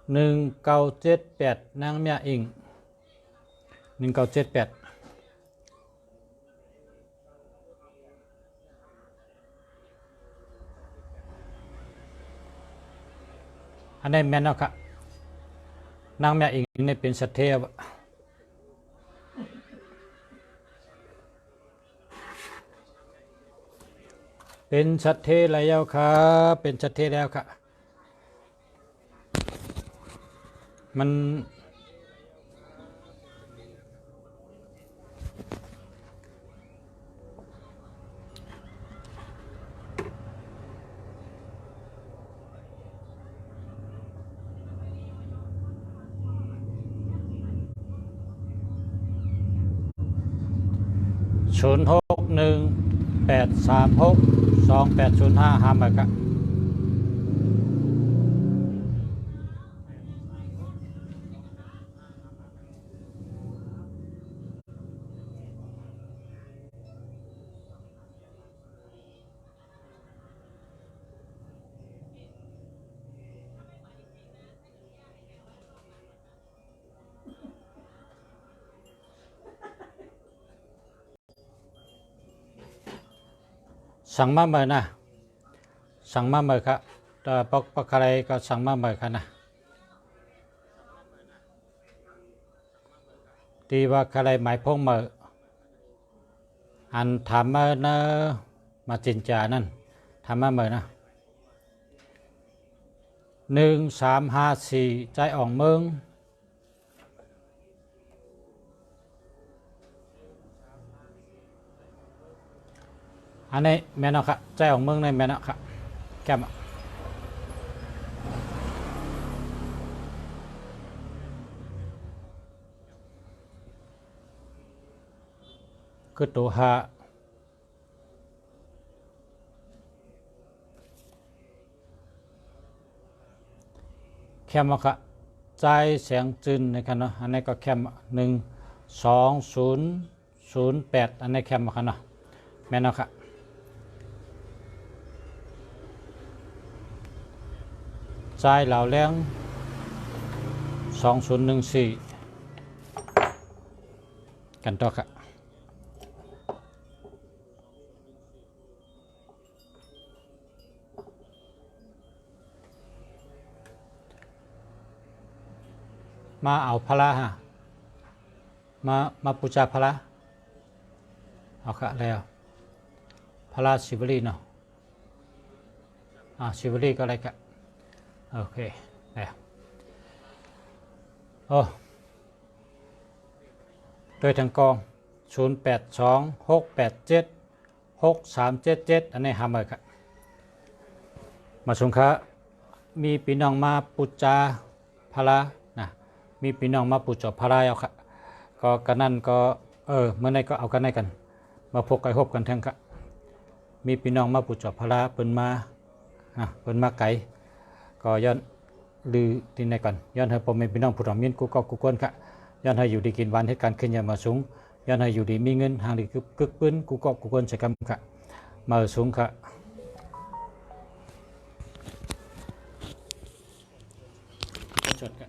1978นางเมียอิง1978อันนี้แม่นนะครับนางเมียอิงนี่เป็นสัตเทวเป็นสัตเทแล้วครับเป็นสัตเทแล้วครับมัน061 08362805ห้ามกะสั่งมาเมื่อนะสั่งมาเมื่อครับแต่ปกอะไรก็สั่งมาเมื่อครับนะที่ว่าอะไรหมายพงเมื่ออันถามมาเนอะมาจินจานั่นถามมาเมื่อนะ1354ใจอ่องเมืองอันนี้แม่นครับใจของเมืองในแม่นครับแก้มคือตัวหาแคมครับใจเสียงจืนนะครับเนาะอันนี้ก็แคม12008อันนี้แคมครับเนาะแม่นครับใจเหล่าแรง2014กันต่อครับมาเอาพละฮะมาปูจาพละเอาค่ะแล้วพละชิวลีเนาะชิวลีก็อะไรกันโอเคแล้วโอ้โดยทางกอง0826876377อันนี้หามาครับมาสงเคราะห์มีพี่น้องมาปูจาพละนะมีพี่น้องมาปูจาพละเอาค่ะก็กันนั่นก็เมื่อไหร่ก็เอากันได้กันมาพบกันพบกันทั้งค่ะมีพี่น้องมาปูจาพละเปิ่นมาเปิ่นมาไกลก็ย้อนลือที่ไหนก่อนย้อนให้ผมเป็นพี่น้องผู้ทำมินกูก็กูก้นค่ะย้อนให้อยู่ดีกินวันให้การขึ้นยามาสูงย้อนให้อยู่ดีมีเงินห่างดีกึกปื้นกูก็กูก้นใช้กรรมค่ะมาสูงค่ะจดค่ะ